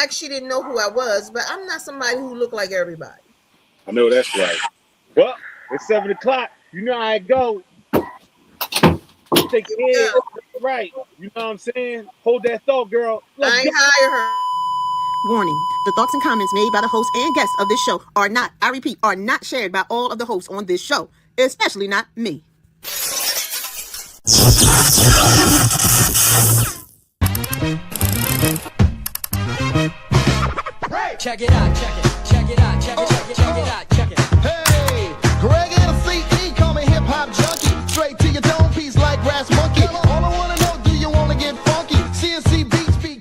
like she didn't know who I was, but I'm not somebody who looked like everybody. I know that's right. Well, it's 7 o'clock. You know how it go. Take your head right. You know what I'm saying? Hold that thought, girl. Let's I go. ain't hire her. Warning, the thoughts and comments made by the host and guests of this show are not, I repeat, are not shared by all of the hosts on this show, especially not me. Check it out, check it out, check it out, check it. Hey, Greg and CE, call me hip hop junkie. Straight to your dome piece like Brass Monkey. All I wanna know, do you wanna get funky? CNC beats be.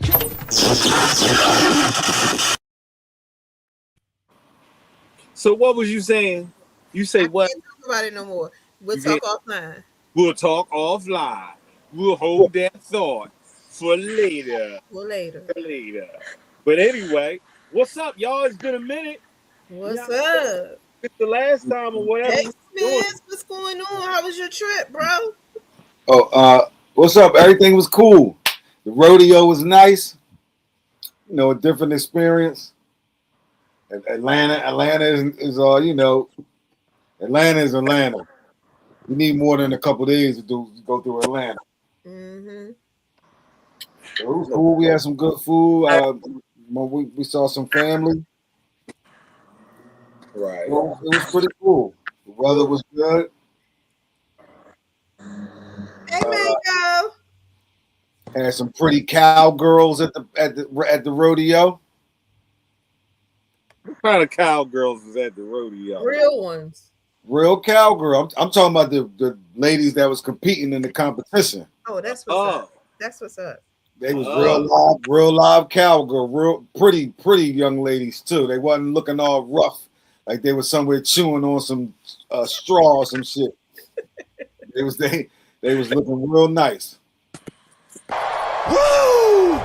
So what was you saying? You say I what? can't talk about it no more. We'll You talk get- offline. We'll talk offline. We'll hold that thought for later. Well, later. But anyway, what's up, y'all? It's been a minute. What's Yeah. up? It's the last time or whatever. Hey, Smith, what's going on? How was your trip, bro? What's up? Everything was cool. The rodeo was nice. You know, a different experience. Atlanta is Atlanta is Atlanta. You need more than a couple days to go through Atlanta. Mm-hmm. So it was cool. We had some good food. We saw some family. Right. It was pretty cool. The weather was good. Hey, Mango. Had some pretty cowgirls at the rodeo. What kind of cowgirls was at the rodeo? Real ones. Real cowgirl. I'm talking about the ladies that was competing in the competition. Oh, that's what's up. That's what's up. They was real live cowgirl, real pretty young ladies too. They wasn't looking all rough like they was somewhere chewing on some straw or some shit. they was looking real nice. Woo!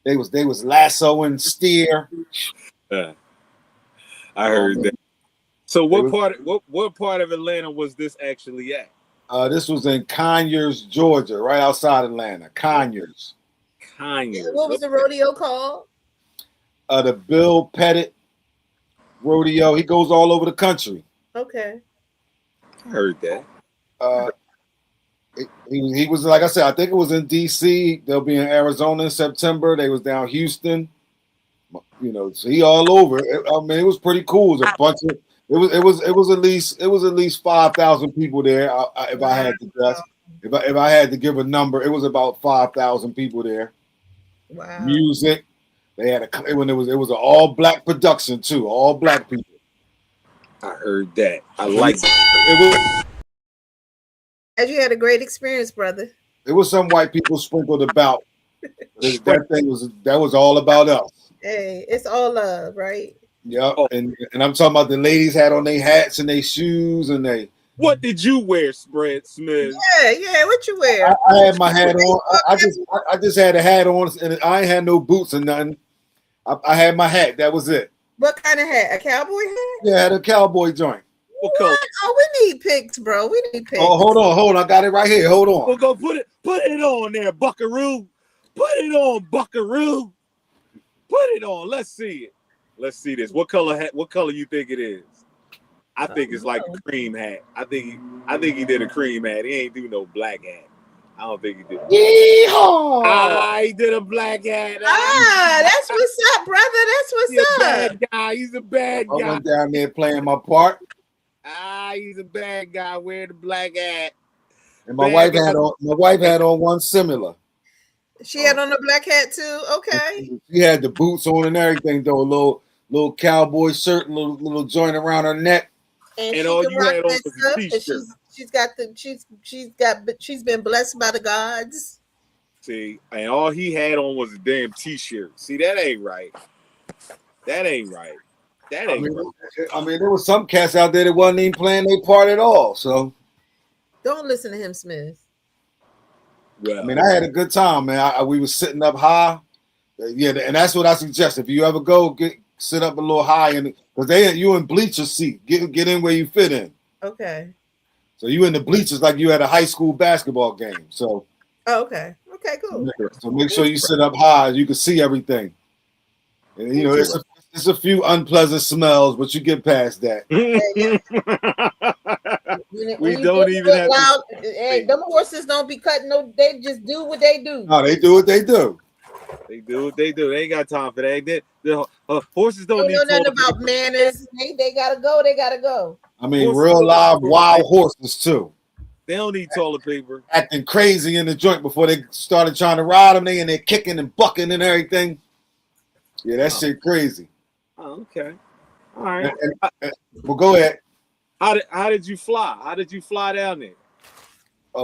They was lassoing steer. I heard that. So what part of Atlanta was this actually at? This was in Conyers, Georgia, right outside Atlanta. Conyers. What was the rodeo called? The Bill Pettit rodeo. He goes all over the country. Okay. I heard that. He was, like I said, I think it was in DC. They'll be in Arizona in September. They was down Houston. You know, so he all over. I mean, it was pretty cool. It was a bunch of it was at least 5,000 people there. If I had to guess, if I had to give a number, it was about 5,000 people there. Wow. Music. They had it was an all black production too. All black people. I heard that. I like it. As you had a great experience, brother. It was some white people sprinkled about. That was all about us. Hey, it's all love, right? Yeah, and I'm talking about the ladies had on their hats and their shoes and they. What did you wear, Spread Smith? Yeah. What you wear? I had my hat on. I just had a hat on, and I ain't had no boots or nothing. I had my hat. That was it. What kind of hat? A cowboy hat? Yeah, I had a cowboy joint. What color? Oh, we need pics, bro. We need pics. Oh, hold on. I got it right here. Hold on. We'll go put it on there, Buckaroo. Put it on, Buckaroo. Put it on. Let's see it. Let's see this. What color hat? What color you think it is? I think it's like a cream hat. I think he did a cream hat. He ain't do no black hat. I don't think he did. Yeehaw! He did a black hat. That's what's up, brother. That's what's He's a up. bad guy. He's a bad I guy. went down there playing my part, He's a bad guy. Wear the black hat. and my wife had on one similar. She had on a black hat too. Okay. She had the boots on and everything, though. A little cowboy shirt, little joint around her neck. And And she all can you rock had on that was a stuff, and t-shirt. she's been blessed by the gods. See, and all he had on was a damn t-shirt. See, that ain't right. That ain't right. I mean, there was some cats out there that wasn't even playing their part at all. So, Don't listen to him, Smith. Well, I mean, I had a good time, man. We was sitting up high. Yeah, and that's what I suggest. If you ever go, sit up a little high, and because you in bleacher seat, get in where you fit in. Okay. So you in the bleachers like you at a high school basketball game. So Oh, okay. Okay, cool. so make sure you sit up high. You can see everything. And, you know, it's a few unpleasant smells, but you get past that. We don't even have loud, to. hey, them horses don't be cutting no. They just do what they do. No, they do what they do. They do what they do. They ain't got time for that. The horses don't They need know nothing toilet about paper. manners. They gotta go. They gotta go. I mean, Horses real don't live need wild toilet paper. horses too, They don't need toilet paper. acting crazy in the joint before they started trying to ride them. They're kicking and bucking and everything. Yeah, that shit crazy. Oh, okay. All right. Well, go ahead. How did you fly? How did you fly down there?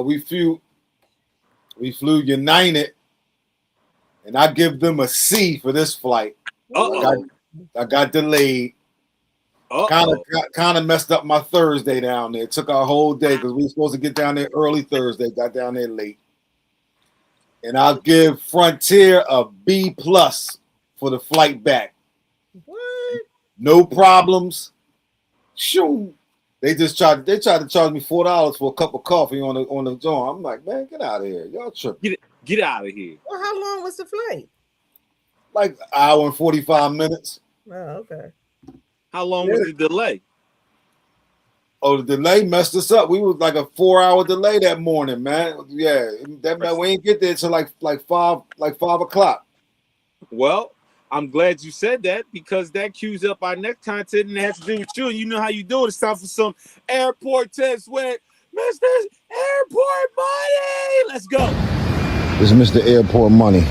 We flew United, and I give them a C for this flight. Uh-oh. I got delayed. Kind of messed up my Thursday down there. It took our whole day because we were supposed to get down there early Thursday. Got down there late. And I'll give Frontier a B+ for the flight back. What? No problems. Shoo. They tried to charge me $4 for a cup of coffee on the joint. I'm like, man, get out of here. Y'all tripping. Get out of here. Well, how long was the flight? Like an hour and 45 minutes. Oh, okay. How long was the delay? Oh, the delay messed us up. We was like a 4-hour delay that morning, man. Yeah, we ain't get there till like 5 o'clock. Well, I'm glad you said that because that cues up our next content and it has to do with you. And you know how you do it. It's time for some airport tips with Mr. Airport Money. Let's go. This is Mr. Airport Money.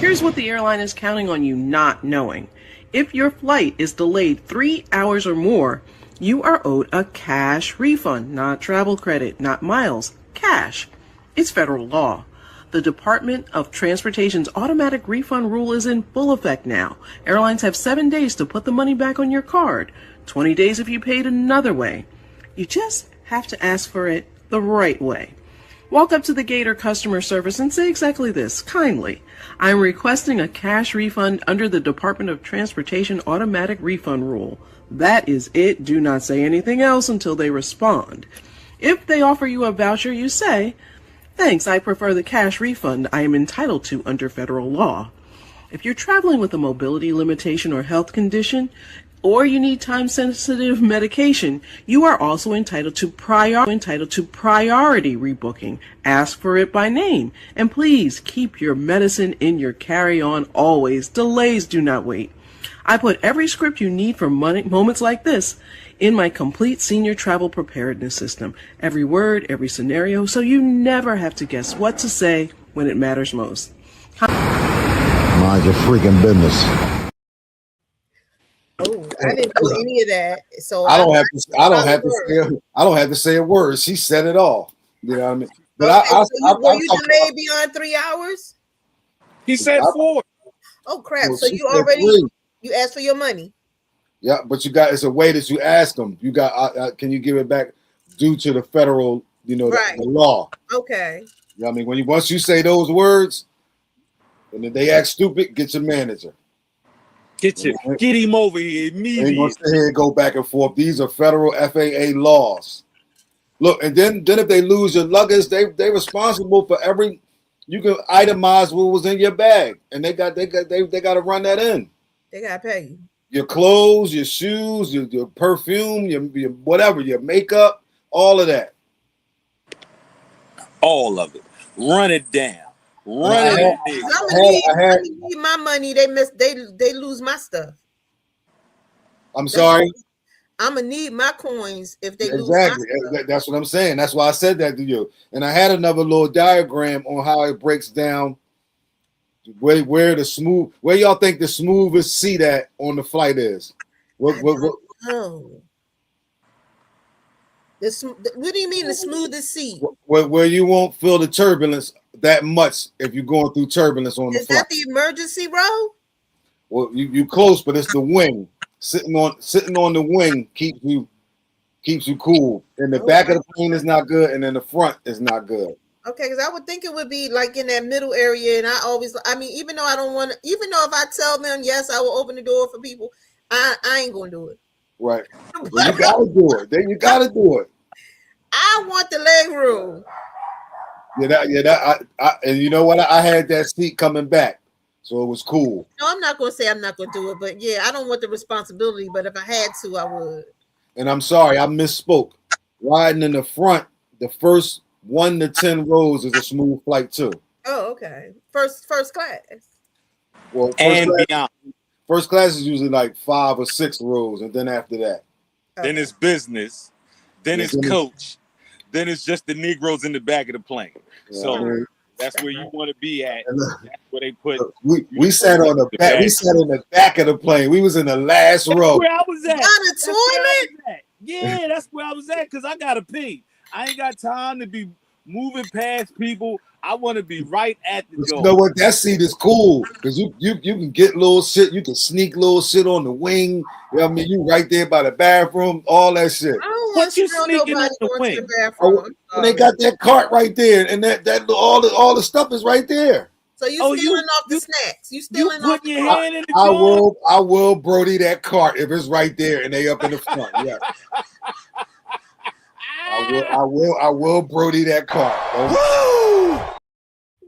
Here's what the airline is counting on you not knowing. If your flight is delayed 3 hours or more, you are owed a cash refund, not travel credit, not miles, cash. It's federal law. The Department of Transportation's automatic refund rule is in full effect now. Airlines have 7 days to put the money back on your card, 20 days if you paid another way. You just have to ask for it the right way. Walk up to the gate or customer service and say exactly this, kindly. I'm requesting a cash refund under the Department of Transportation automatic refund rule. That is it. Do not say anything else until they respond. If they offer you a voucher, you say, thanks, I prefer the cash refund I am entitled to under federal law. If you're traveling with a mobility limitation or health condition, or you need time-sensitive medication, you are also entitled to priority rebooking. Ask for it by name. And please keep your medicine in your carry-on always. Delays do not wait. I put every script you need for moments like this in my complete senior travel preparedness system. Every word, every scenario, so you never have to guess what to say when it matters most. Mind your freaking business. Oh, I didn't do any of that. So I don't have to say a word. She said it all. You know what I mean? But were you delayed beyond 3 hours? He said 4. Oh crap! Well, So she you said already 3. you asked for your money. Yeah, but it's a way that you ask them. You got, can you give it back due to the federal, Right. the law? Okay. You know what I mean? Once you say those words, and if they act stupid, get your manager. Get him over here Ain't immediately. gonna sit here and go back and forth. These are federal FAA laws. Look, and then if they lose your luggage, they responsible for every. You can itemize what was in your bag, and they got to run that in. They gotta pay you. Your clothes, your shoes, your perfume, your whatever, your makeup, all of that. All of it. Run it down. Run it down. I'm gonna need my money. They lose my stuff. I'm sorry. I'm gonna need my coins if they lose my Exactly. stuff. That's what I'm saying. That's why I said that to you. And I had another little diagram on how it breaks down where y'all think the smoothest seat at on the flight is. What Oh. What do you mean the smoothest seat? where you won't feel the turbulence that much if you're going through turbulence on the Is flight? that the emergency row? Well, you close, but it's the wing. Sitting on the wing keeps you cool. And the back of the plane is not good, and then the front is not good. Okay, because I would think it would be like in that middle area, and even though I don't want to, even though if I tell them yes, I will open the door for people, I ain't gonna do it. Right. Well, you gotta do it. Then you gotta do it. I want the leg room. And you know what? I had that seat coming back. So it was cool. No, I'm not gonna say I'm not gonna do it, but yeah, I don't want the responsibility. But if I had to, I would. And I'm sorry, I misspoke. Riding in the front, the first 1 to 10 rows is a smooth flight too. Oh, okay. First class. Well, And beyond. first class is usually like 5 or 6 rows, and then after that, Then it's business. Then Yeah, it's then it's- coach. Then it's just the Negroes in the back of the plane. So I mean, that's where you want to be at. and look, That's where they put. we sat on the back. We sat in the back of the plane. We was in the last row. Where I was at. Got a That's where I toilet. was at. Yeah, that's where I was at because I gotta pee. I ain't got time to be moving past people. I want to be right at the You door. know what? That seat is cool because you can get little shit. You can sneak little shit on the wing. You know what I mean? You right there by the bathroom, all that shit. I don't What want to you smell sneaking nobody on the going to wing? the bathroom. I'm And they sorry. got that cart right there, and that all the stuff is right there. So you Oh, stealing you- off the you- snacks? You You stealing off putting the your cart? hand in the I joint? will Brody that cart if it's right there and they up in the front. Yeah, I will Brody that cart. Woo!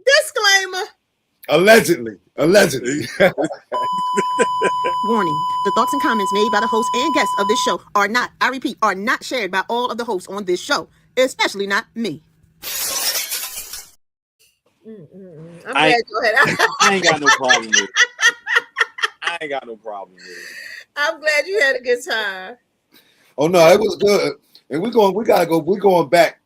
Disclaimer. Allegedly. Warning. The thoughts and comments made by the host and guests of this show are not, I repeat, are not shared by all of the hosts on this show, especially not me. I'm I- glad you had. I ain't got no problem with it. I ain't got no problem with it. I'm glad you had a good time. Oh no, it was good. And we're going back.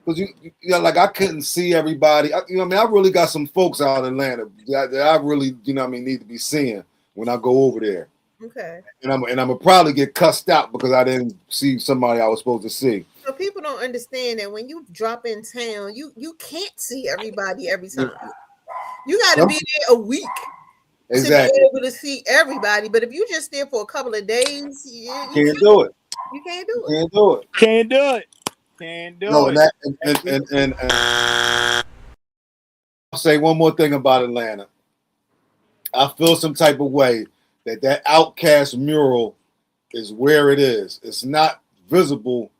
Because you know, like I couldn't see everybody. I really got some folks out in Atlanta that I really, need to be seeing when I go over there. Okay. And I'm gonna probably get cussed out because I didn't see somebody I was supposed to see. So people don't understand that when you drop in town, you can't see everybody every time. You got to be there a week Exactly. to be able to see everybody. But if you just there for a couple of days, you Can't do it. You can't do it. Can't do it. Can't do it. Can't do No, it. and I'll say one more thing about Atlanta. I feel some type of way that Outcast mural is where it is. It's not visible.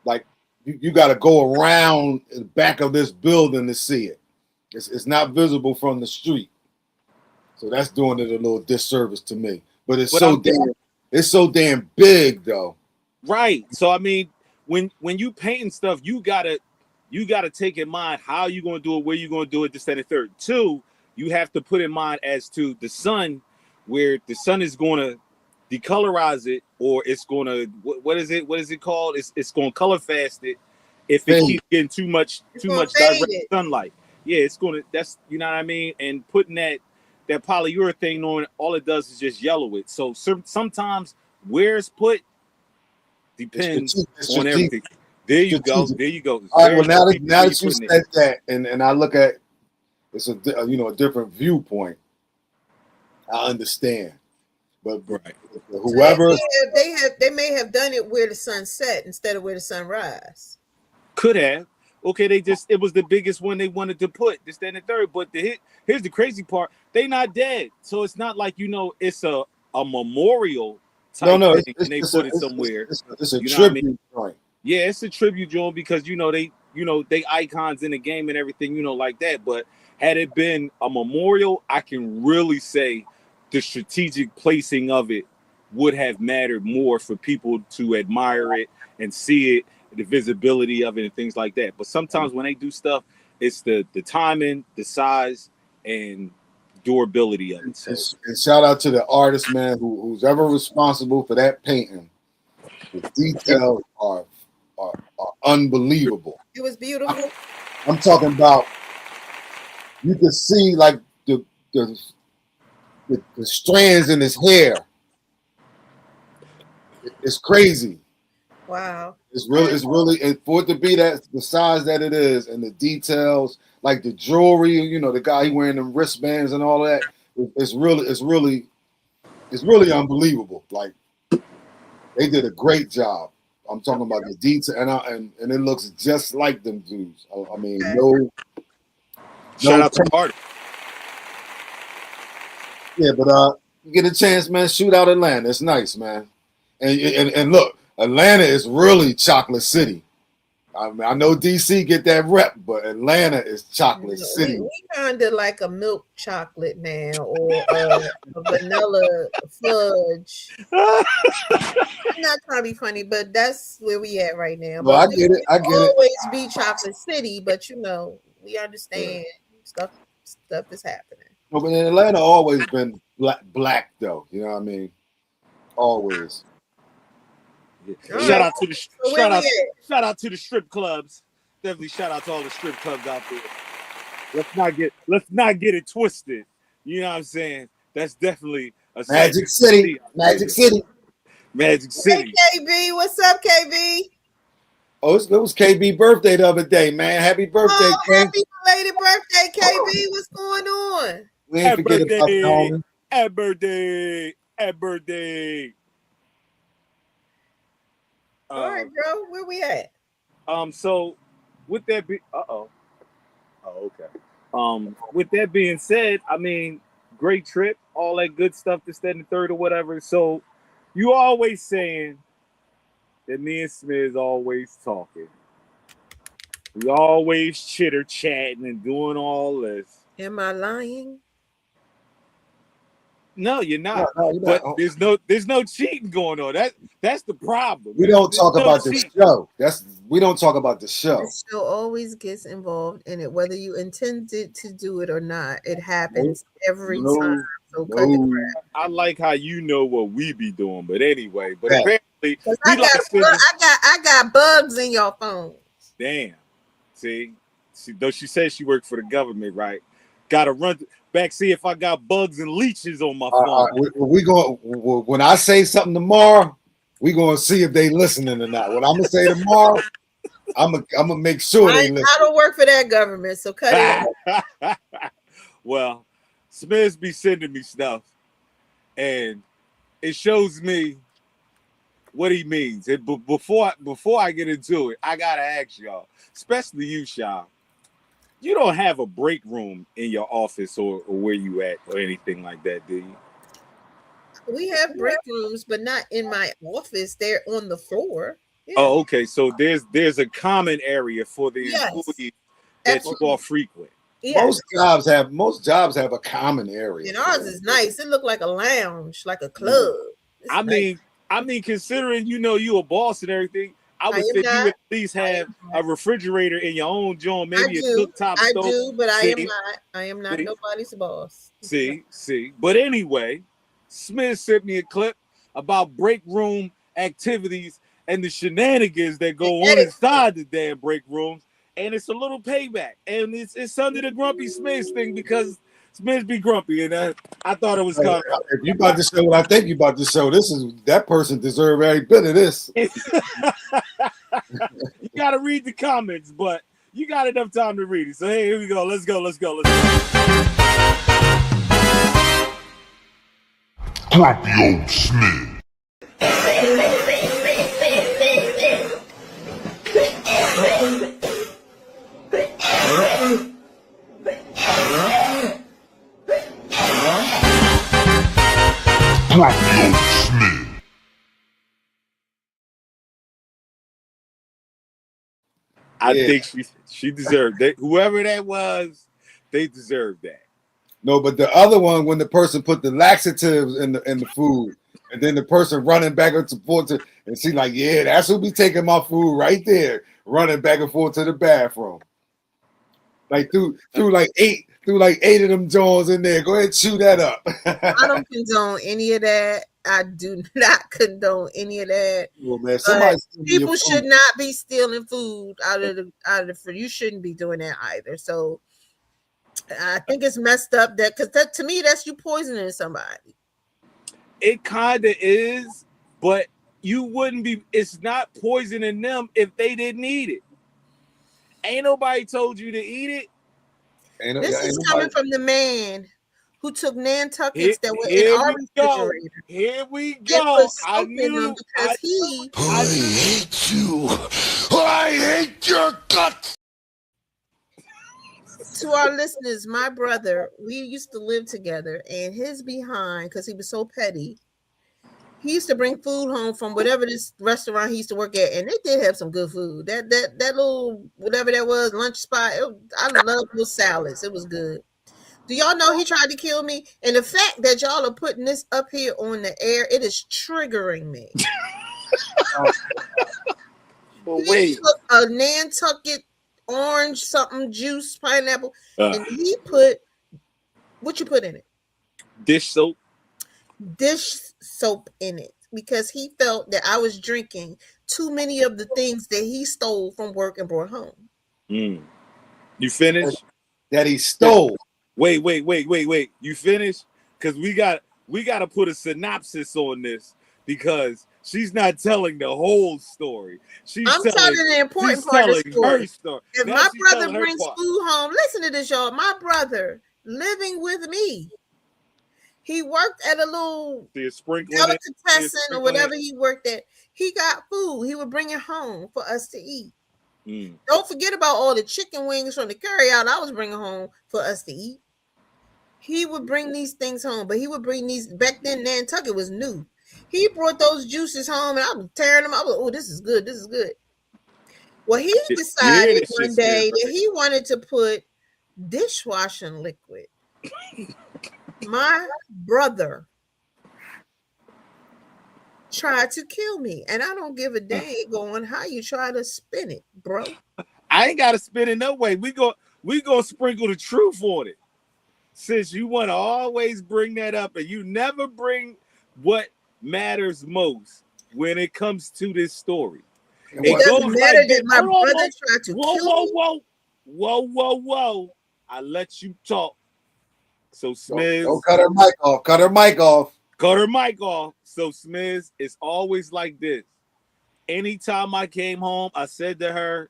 Like you got to go around the back of this building to see it. It's not visible from the street. So that's doing it a little disservice to me. But it's so damn big though. Right. So I mean, when you painting stuff, you gotta take in mind how you gonna do it, where you gonna do it, this, that, and third. Two, you have to put in mind as to the sun, where the sun is gonna decolorize it, or it's gonna what is it called? It's gonna color fast it if it Fade. keeps getting too much gonna fade direct it. sunlight. Yeah, it's gonna you know what I mean? And putting that polyurethane on, all it does is just yellow it. So sometimes where it's put depends It's on strategic. everything. There you go. strategic. There you go. All right. Very Well, now that strategic where you putting it. said that, and I look at it's a different viewpoint. I understand, but Right. whoever They may have done it where the sun set instead of where the sun rise. Could have. Okay, it was the biggest one they wanted to put, this, that, and the third. But here's the crazy part. They not dead. So it's not like, it's a memorial type no, thing and they put it somewhere. It's a You know what I tribute joint. Yeah, it's a tribute, John, because they icons in the game and everything, like that. But had it been a memorial, I can really say the strategic placing of it would have mattered more for people to admire it and see it, the visibility of it and things like that. But sometimes when they do stuff, it's the timing, the size, and durability of it. So, And shout out to the artist, man, who's ever responsible for that painting. The details are unbelievable. It was beautiful. I'm talking about you can see like the strands in his hair. It's crazy. Wow. It's really, and for it to be the size that it is, and the details, like the jewelry, the guy he wearing them wristbands and all that. It's really unbelievable. Like they did a great job. I'm talking about the detail, and it looks just like them dudes. I mean, shout out to Carter. Yeah, but you get a chance, man. Shoot out Atlanta. It's nice, man. And look, Atlanta is really chocolate city. I mean, I know DC get that rep, but Atlanta is chocolate We, city. we kind of like a milk chocolate now, or a vanilla fudge. I'm not trying to be funny, but that's where we at right now. Well, I But get it. I get it. always be chocolate city, but we understand stuff is happening. Well, but in Atlanta, always been black though. You know what I mean? Always. All Shout right. out to the So where we at? shout out to the strip clubs. Definitely shout out to all the strip clubs out there. Let's not get it twisted. You know what I'm saying? That's definitely a Magic City. Magic City. Magic Hey City. KB, what's up, KB? Oh, it was KB birthday the other day, man. Happy birthday, Oh, King. happy belated birthday, KB. What's going on? We ain't Happy forget about birthday. the homie. Happy birthday. Happy birthday. All right, bro. Where we at? So with that be okay. With that being said, I mean, great trip, all that good stuff, this, that, and the third or whatever. So you always saying that me and Smith always talking. We always chitter chatting and doing all this. Am I lying? No, you're not. No, you're But not. there's no cheating going on. That's the problem. We don't There's talk no about the cheating. show. We don't talk about the show. The show always gets involved in it, whether you intended to do it or not. It happens every No, time. So cut the no. crap. I like how you know what we be doing, but anyway. But Yeah. apparently, 'Cause we I like spending. I got bugs in your phone. Damn. See, though she says she worked for the government, right? Gotta run back, see if I got bugs and leeches on my phone. We go when I say something tomorrow, we gonna see if they listening or not. What I'm gonna say tomorrow, I'm gonna make sure they listen. I don't work for that government, so cut it out. Well, Smiths be sending me stuff, and it shows me what he means. Before I get into it, I gotta ask y'all, especially you, Sha. You don't have a break room in your office or where you at or anything like that, do you? We have break rooms, but not in my office. They're on the floor. Yeah. Oh, okay. So there's a common area for the Yes. employees that Absolutely. you all frequent. Yeah. Most jobs have a common area. And ours is nice. It looked like a lounge, like a club. It's I mean, considering you a boss and everything, I would am think you not. would at least have a refrigerator in your own joint, maybe a cooktop I stove. do, but I am See? not. I am not See? nobody's boss. See. But anyway, Smith sent me a clip about break room activities and the shenanigans that go on inside the damn break rooms. And it's a little payback. And it's under the Grumpy Smith thing because Smith be grumpy. And I thought it was kind of. If you about to show what I think you about to show, that person deserve every bit of this. You got to read the comments, but you got enough time to read it. So, hey, here we go. Let's go. Grumpy old Smith. Grumpy old Smith. I Yeah. think she deserved that. Whoever that was, they deserved that. No, but the other one, when the person put the laxatives in the food, and then the person running back and forth and she like, yeah, that's who be taking my food right there, running back and forth to the bathroom. Like through like eight of them Jones in there. Go ahead and chew that up. I don't condone any of that. I do not condone any of that. Well, man, somebody People should not be stealing food out of the food. You shouldn't be doing that either. So I think it's messed up because to me that's you poisoning somebody. It kind of is, but you wouldn't be. It's not poisoning them if they didn't eat it. Ain't nobody told you to eat it. This is coming from the man who took Nantuckets that were in our refrigerator. Here we go. I knew. Because he. I hate you. I hate your guts. To our listeners, my brother, we used to live together, and his behind, because he was so petty, he used to bring food home from whatever this restaurant he used to work at, and they did have some good food. That little whatever that was lunch spot. I love those salads. It was good. Do y'all know he tried to kill me? And the fact that y'all are putting this up here on the air, it is triggering me. But He wait, took a Nantucket orange something juice pineapple, and he put what you put in it? dish soap. Dish soap in it because he felt that I was drinking too many of the things that he stole from work and brought home. You finished? That he stole. Wait. You finished? Because we got to put a synopsis on this because she's not telling the whole story. I'm telling the important she's part of the telling her story. story. If Now my she's brother telling her brings part. food home, listen to this, y'all. My brother living with me. He worked at a little See it sprinkling it. delicatessen or whatever he worked at. He got food. He would bring it home for us to eat. Don't forget about all the chicken wings from the carryout I was bringing home for us to eat. He would bring these things home, but he would bring these back then. Nantucket was new. He brought those juices home, and I was tearing them. I was, oh, this is good. This is good. Well, he decided one day that he wanted to put dishwashing liquid. My brother tried to kill me, and I don't give a dang on how you try to spin it, bro. I ain't got to spin it no way. We gonna sprinkle the truth on it. Since you want to always bring that up, and you never bring what matters most when it comes to this story. It doesn't matter that my brother tried to kill me. Whoa. I let you talk. So Smiz, Don't cut her mic off. Cut her mic off. Cut her mic off. So Smiz, it's always like this. Anytime I came home, I said to her,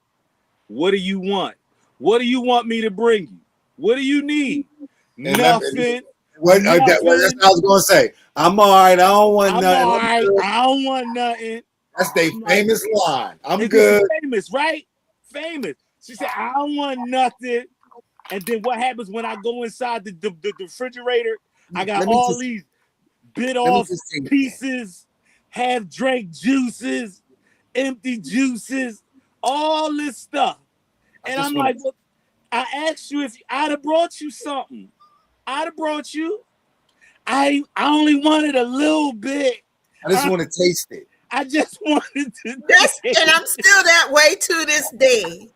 "What do you want? What do you want me to bring you? What do you need?" And Nothing. That's what I was gonna say. I'm all right. I don't want nothing. All right. I don't want nothing. That's their famous line. I'm It's good. Famous, right? Famous. She said, "I don't want nothing." And then what happens when I go inside the refrigerator? I got all these bit off pieces, half drank juices, empty juices, all this stuff. And I'm like, well, I asked you if I'd have brought you something. I'd have brought you. I only wanted a little bit. I just want to taste it. I just wanted to. And I'm still that way to this day.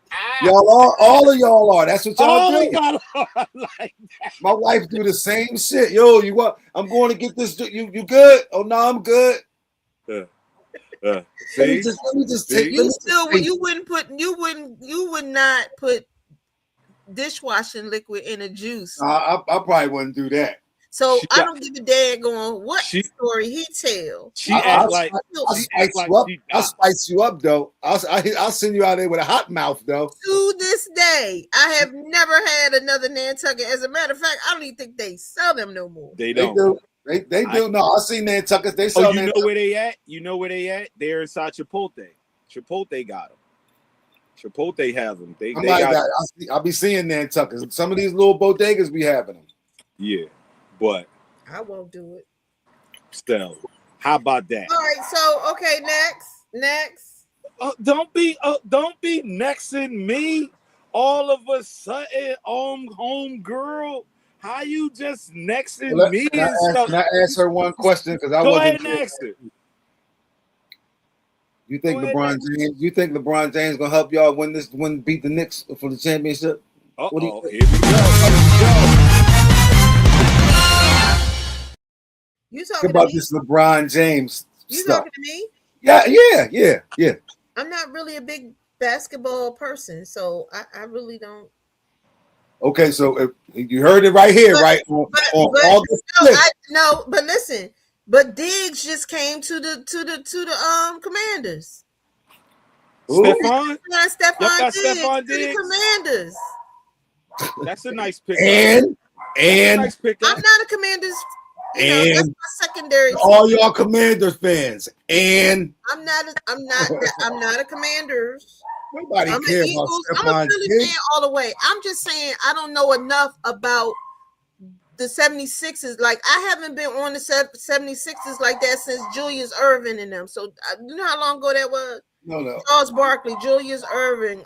Y'all are, all of y'all are. That's what y'all All do. of y'all are like that. My wife do the same shit. Yo, you what? I'm going to get this. You good? Oh no, I'm good. Let me just take. You would not put dishwashing liquid in a juice. I probably wouldn't do that. So I don't give a damn going what story he tell. I'll spice you up though. I'll send you out there with a hot mouth though. To this day, I have never had another Nantucket. As a matter of fact, I don't even think they sell them no more. They don't. They do. No, I seen Nantuckets. They sell. Oh, you know where they at? You know where they at? They're inside Chipotle. Chipotle got them. Chipotle have them. They I'll be seeing Nantuckets. Some of these little bodegas be having them. Yeah, but I won't do it. Still, how about that? All right. So okay, next. Don't be nexting me. All of a sudden, home girl. How you just nexting me and stuff? Can I ask her one question? Because I Go wasn't ahead and ask it. You think LeBron James gonna help y'all beat the Knicks for the championship? Here we go. You talking about to me? this LeBron James You stuff? talking to me? Yeah. I'm not really a big basketball person, so I really don't. Okay, so you heard it right here, right? But listen. But Diggs just came to the Commanders. Stephon Stephon Diggs to Diggs. the Commanders. That's a nice pick. And I'm not a Commanders. That's my secondary. All y'all Commanders fans. And I'm not a Commanders. Nobody cares about I'm Stephon a Philly Diggs. fan all the way. I'm just saying I don't know enough about the 76ers. Like I haven't been on the 76ers like that since Julius Erving and them. So you know how long ago that was? No. Charles Barkley, Julius Erving,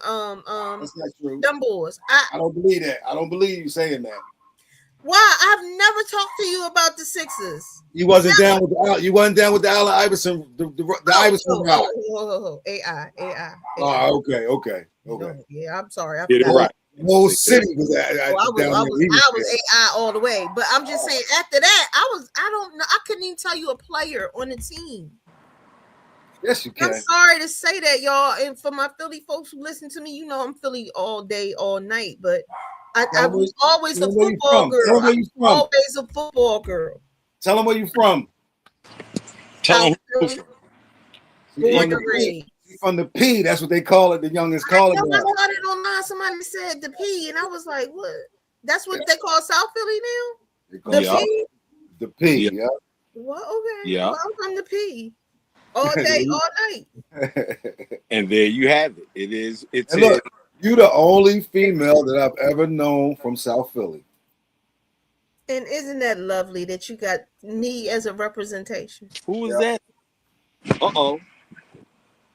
That's not true. them boys. I don't believe that. I don't believe you saying that. Why? I've never talked to you about the Sixers. You wasn't down with the you wasn't down with the Allen Iverson, the Iverson route. AI. Oh, okay. No, yeah, I'm sorry. I Get it forgot. right. The whole city was at I was AI all the way. But I'm just saying after that, I don't know. I couldn't even tell you a player on the team. Yes, you can. I'm sorry to say that, y'all. And for my Philly folks who listen to me, you know I'm Philly all day, all night. But I was always a football girl. I was always a football girl. Tell them where you from. Tell them from the P. That's what they call it. The youngest call it. I saw it online. Somebody said the P, and I was like, "What? That's what they call South Philly now? The P? The P. Yeah. Well, okay. Yeah. Well, I'm from the P. All day, all night. And there you have it. It's look, you the only female that I've ever known from South Philly. And isn't that lovely that you got me as a representation? Who was that? Uh-oh.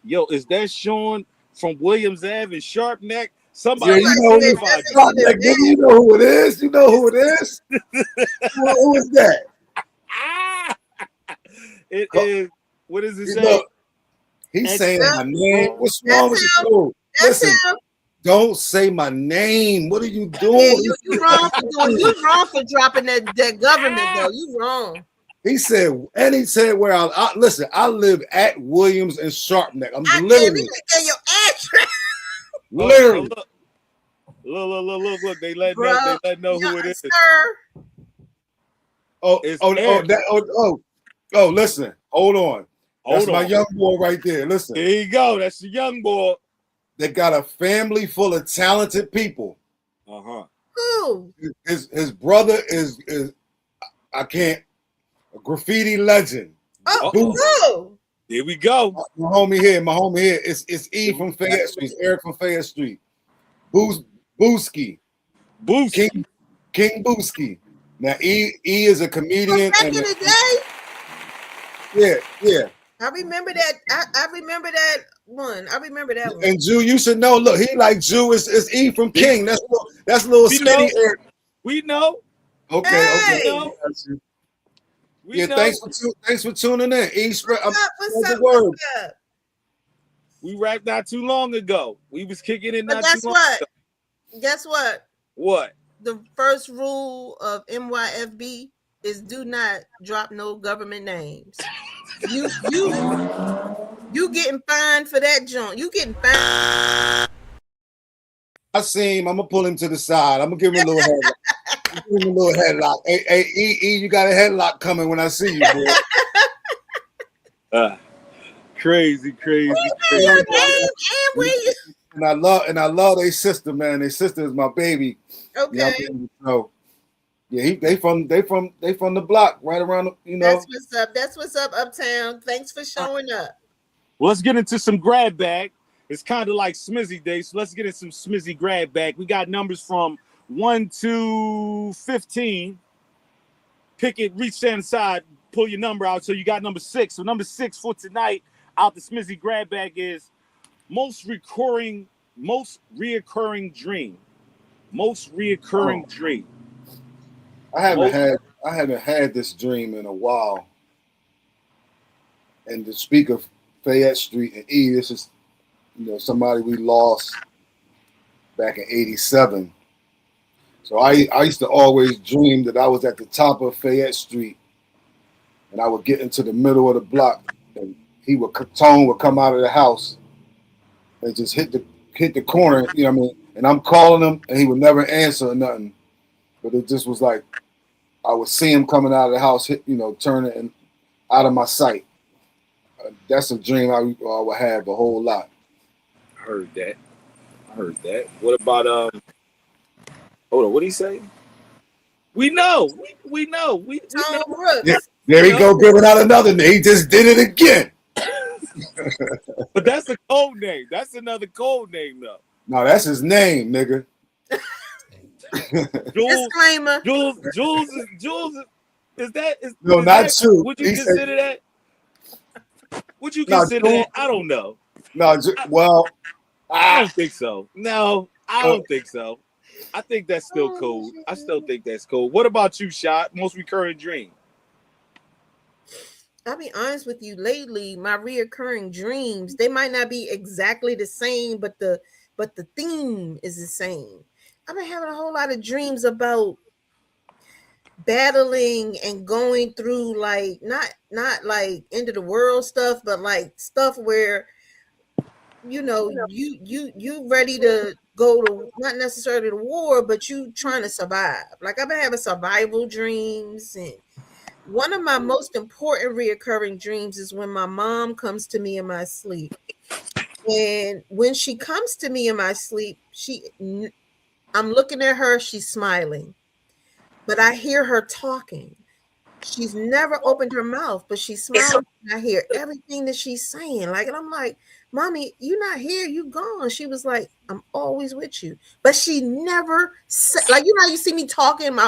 Yo, is that Sean from Williams Ave and Sharp Neck? Somebody, you know who it is. You know who it is. Who is that? It is. What does it say? He's saying my name. What's wrong with you? Listen, don't say my name. What are you doing? Yeah, you wrong for doing. You wrong for dropping that government though. You wrong. He said where I listen. I live at Williams and Sharpneck. I'm literally your address. Literally. Look. They let know who it is. Listen. Hold on. That's my young boy right there. Listen. There you go. That's the young boy. They got a family full of talented people. Who? His brother is a graffiti legend. Oh, there we go. My homie here. It's E from Fayette Street. It's Eric from Fayette Street. Booski. King Booski. Now E is a comedian. Back in the day. Yeah. I remember that. I remember that one. I remember that one. And Jew, you should know. Look, he like Jew is E from King. That's little skinny Eric. We know. Okay. Hey. We know. Thanks for tuning in. E spread. What's up? We rapped not too long ago. We was kicking it not too long ago. Guess what? What? The first rule of NYFB is do not drop no government names. You getting fined for that joint. You getting fined. I see him. I'm gonna pull him to the side. I'm gonna give him a little headlock. Hey, E, you got a headlock coming when I see you, boy. Crazy. And I love their sister, man. Their sister is my baby. Okay. So yeah, they from the block right around. That's what's up, Uptown. Thanks for showing up. Well, let's get into some grab bag. It's kind of like Smizzy Day, so let's get in some Smizzy grab bag. We got numbers from 1 to 15. Pick it, reach down inside, pull your number out. So you got number 6. So number 6 for tonight out the Smizzy grab bag is most reoccurring dream. Most reoccurring dream. I haven't had this dream in a while. And to speak of Fayette Street and E, this is somebody we lost back in '87. So I used to always dream that I was at the top of Fayette Street, and I would get into the middle of the block, and Tone would come out of the house and just hit the corner, and I'm calling him, and he would never answer or nothing. But it just was like I would see him coming out of the house, turning and out of my sight. That's a dream I would have a whole lot. I heard that. What about hold on, what did he say? We know. We know. Yeah, there he go giving out another name. He just did it again. But that's a code name. That's another code name though. No, that's his name, nigga. Disclaimer. Jules is that No, is not that, true. would you He said- consider that? Would you No, consider Jules- that? I don't know. No, well, I don't think so. No, I don't think so. I think that's still cool. I still think that's cool. What about you, Shot? Most recurring dream? I'll be honest with you, lately, my reoccurring dreams, they might not be exactly the same, but the theme is the same. I've been having a whole lot of dreams about battling and going through like not like end of the world stuff, but like stuff where you ready to go to not necessarily the war, but you trying to survive. Like I've been having survival dreams, and one of my most important reoccurring dreams is when my mom comes to me in my sleep. And when she comes to me in my sleep, I'm looking at her, she's smiling, but I hear her talking. She's never opened her mouth, but she's smiling. I hear everything that she's saying. Like, and I'm like, Mommy, you're not here, you gone. She was like, I'm always with you. But she never said, like, how you see me talking,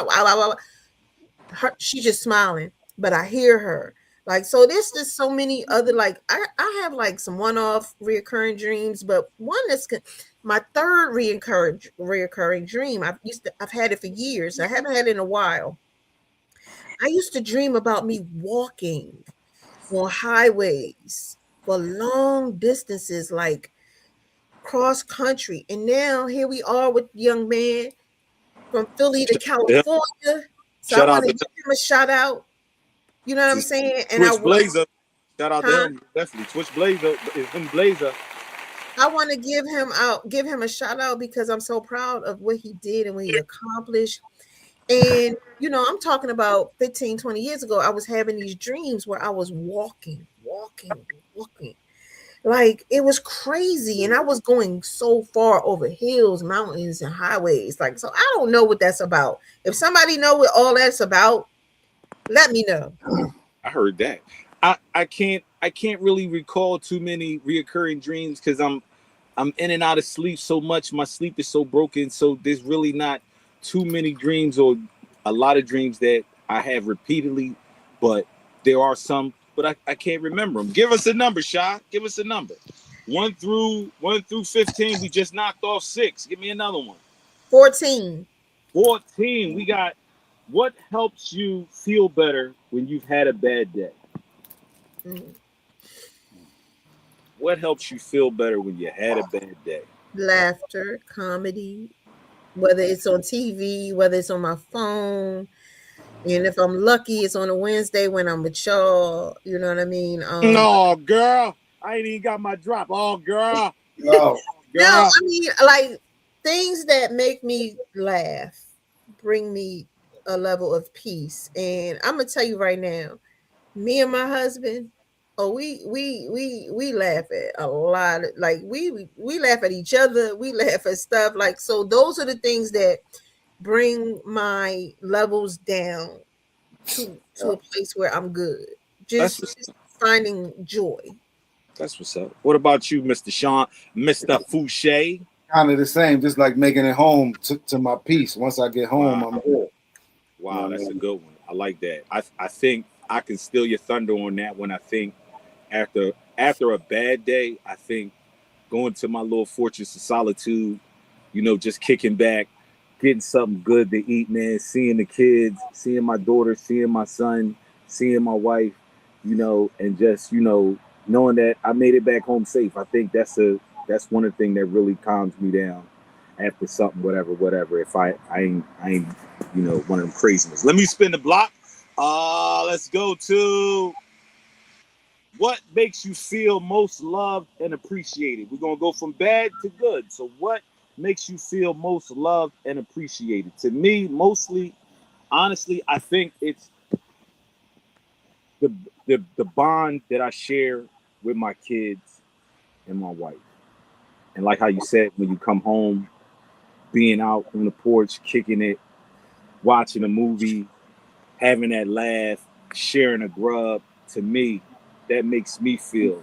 she's just smiling, but I hear her. Like, so there's just so many other, like, I have like some one-off reoccurring dreams, but one that's my third reoccurring dream. I've had it for years. I haven't had it in a while. I used to dream about me walking on highways for long distances, like cross country. And now here we are with young man from Philly to California. So I want to give him a shout out. You know what I'm saying? And Twitch Blazer. Shout out to him. Definitely. Twitch Blazer is him Blazer. I want to give him a shout out because I'm so proud of what he did and what he accomplished. And, I'm talking about 15, 20 years ago, I was having these dreams where I was walking. Like, it was crazy. And I was going so far over hills, mountains, and highways. Like, so I don't know what that's about. If somebody know what all that's about, let me know. I heard that. I can't really recall too many reoccurring dreams because I'm in and out of sleep so much. My sleep is so broken. So there's really not too many dreams or a lot of dreams that I have repeatedly, but there are some, but I can't remember them. Give us a number, Sha. Give us a number. 1 through 15. We just knocked off 6. Give me another one. 14. 14. We got what helps you feel better when you've had a bad day? What helps you feel better when you had a bad day? Laughter, comedy, whether it's on TV, whether it's on my phone. And if I'm lucky, it's on a Wednesday when I'm with y'all. You know what I mean? No, girl. I ain't even got my drop. Oh, girl. No. No, I mean, like, things that make me laugh bring me a level of peace. And I'm gonna tell you right now, me and my husband, we laugh at a lot. Like we laugh at each other. We laugh at stuff. Like, so those are the things that bring my levels down to a place where I'm good. Just finding joy. That's what's up. What about you, Mr. Sean? Mr. Fouché? Kind of the same, just like making it home to my peace. Once I get home, I'm good. Wow, that's a good one. I like that. I think I can steal your thunder on that one. I think after a bad day, I think going to my little fortress of solitude, just kicking back, getting something good to eat, man, seeing the kids, seeing my daughter, seeing my son, seeing my wife, and just, knowing that I made it back home safe. I think that's one of the things that really calms me down after something, whatever. If I ain't one of them craziness. Let me spin the block. Let's go to what makes you feel most loved and appreciated. We're gonna go from bad to good. So what makes you feel most loved and appreciated? To me, mostly, honestly, I think it's the bond that I share with my kids and my wife. And like how you said, when you come home, being out on the porch, kicking it, watching a movie, having that laugh, sharing a grub, to me, that makes me feel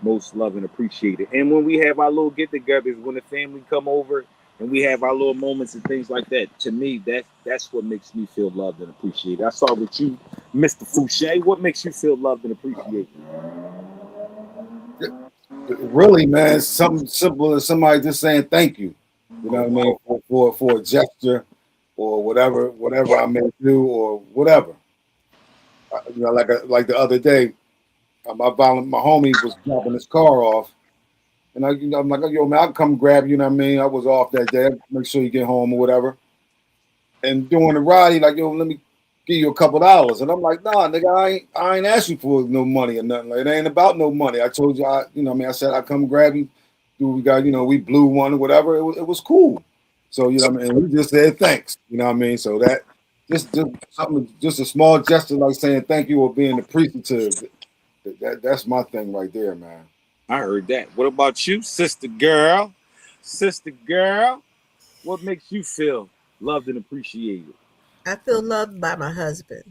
most loved and appreciated. And when we have our little get-togethers, when the family come over, and we have our little moments and things like that. To me, that's what makes me feel loved and appreciated. I start with you, Mr. Fouché. What makes you feel loved and appreciated? Really, man, it's something simple as somebody just saying thank you. You know what I mean? For a gesture or whatever I may do or whatever. You know, like the other day, my homie was dropping his car off, and I'm like, yo, man, I'll come grab you. You know what I mean? I was off that day. Make sure you get home or whatever. And during the ride, he like, yo, let me give you a couple dollars. And I'm like, nah, nigga, I ain't asked you for no money or nothing. Like, it ain't about no money. I told you, I said I come grab you. We got, we blew one or whatever. It was cool. So, you know what I mean? We just said thanks. You know what I mean? So that just something, just a small gesture like saying thank you or being appreciative. That's my thing right there, man. I heard that. What about you, sister girl? Sister girl, what makes you feel loved and appreciated? I feel loved by my husband.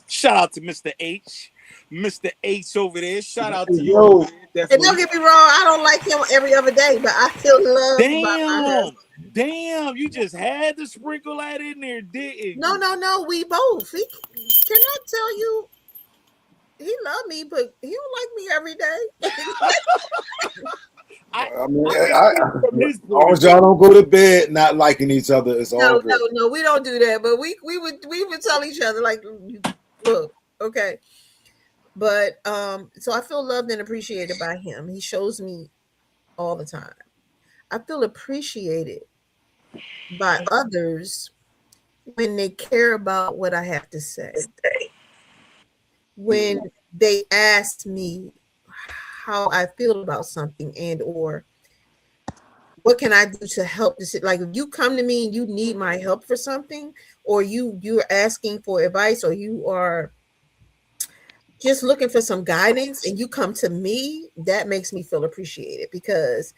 Shout out to Mr. H. Mr. H over there. Shout out to you. And don't get me wrong, I don't like him every other day, but I feel loved by my husband. Damn, you just had to sprinkle that in there, didn't you? No, we both. Can I tell you? He loved me, but he don't like me every day. I mean, as long as y'all don't go to bed not liking each other, it's all good. No, we don't do that. But we would tell each other like, look, okay. But so I feel loved and appreciated by him. He shows me all the time. I feel appreciated by others when they care about what I have to say. When they ask me how I feel about something and or what can I do to help this? Like if you come to me and you need my help for something, or you're asking for advice, or you are just looking for some guidance and you come to me, that makes me feel appreciated because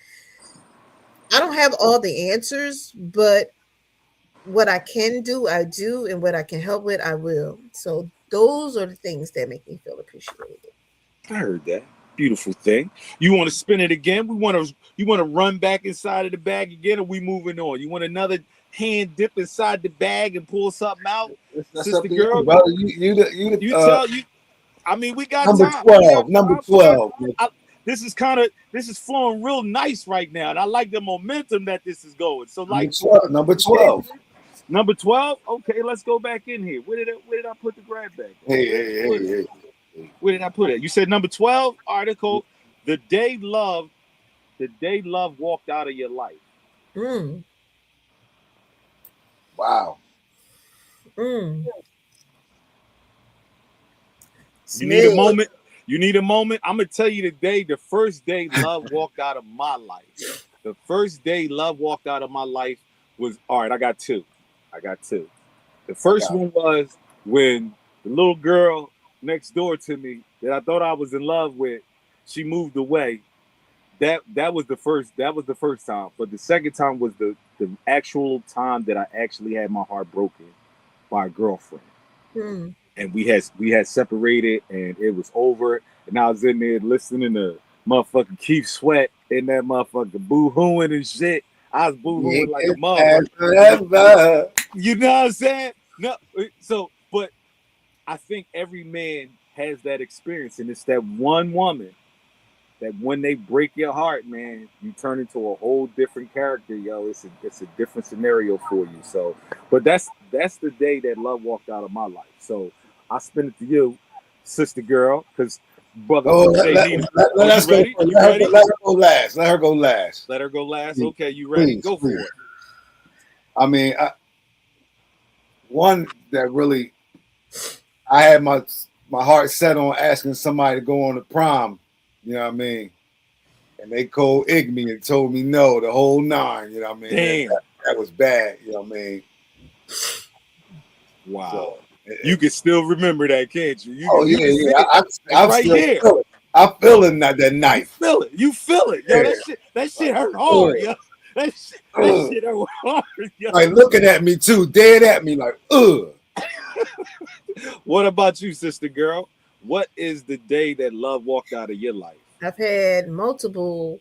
I don't have all the answers, but what I can do, I do, and what I can help with, I will. So those are the things that make me feel appreciated. I heard that. Beautiful thing. You want to spin it again? You want to run back inside of the bag again, or we moving on? You want another hand dip inside the bag and pull something out? Sister girl, brother, you tell you. I mean, we got number time. 12. Number 12. This is flowing real nice right now, and I like the momentum that this is going. So like number 12. Number 12? Okay, let's go back in here. Where did I put the grab bag? Hey. Where did I put it? You said number 12 article, the day love walked out of your life. Wow. You need a moment. You need a moment. I'm gonna tell you today, the first day love walked out of my life. The first day love walked out of my life was I got two. The first one was when the little girl next door to me that I thought I was in love with, she moved away. That was the first time. But the second time was the actual time that I actually had my heart broken by a girlfriend. And we had separated and it was over. And I was in there listening to motherfucking Keith Sweat and that motherfucker boo-hooing and shit. I was boo-hooing like a motherfucker. You know what I'm saying? No, but I think every man has that experience, and it's that one woman that when they break your heart, man, you turn into a whole different character, yo. It's a different scenario for you. So, but that's the day that love walked out of my life. So I spin it to you, sister girl, because brother. Let her go last. Let her go last. Okay, you ready? Please, go for it. I mean, one that really, I had my heart set on asking somebody to go on the prom. You know what I mean? And they cold egged me and told me no, the whole 9. You know what I mean? Damn. That was bad. You know what I mean? Wow. So, you can still remember that, can't you? I'm right there. I feel it that night. You feel it. Yo, that shit hurt hard, yo. That shit hurt hard, yo. Like looking at me too, dead at me, like, ugh. What about you, sister girl? What is the day that love walked out of your life? I've had multiple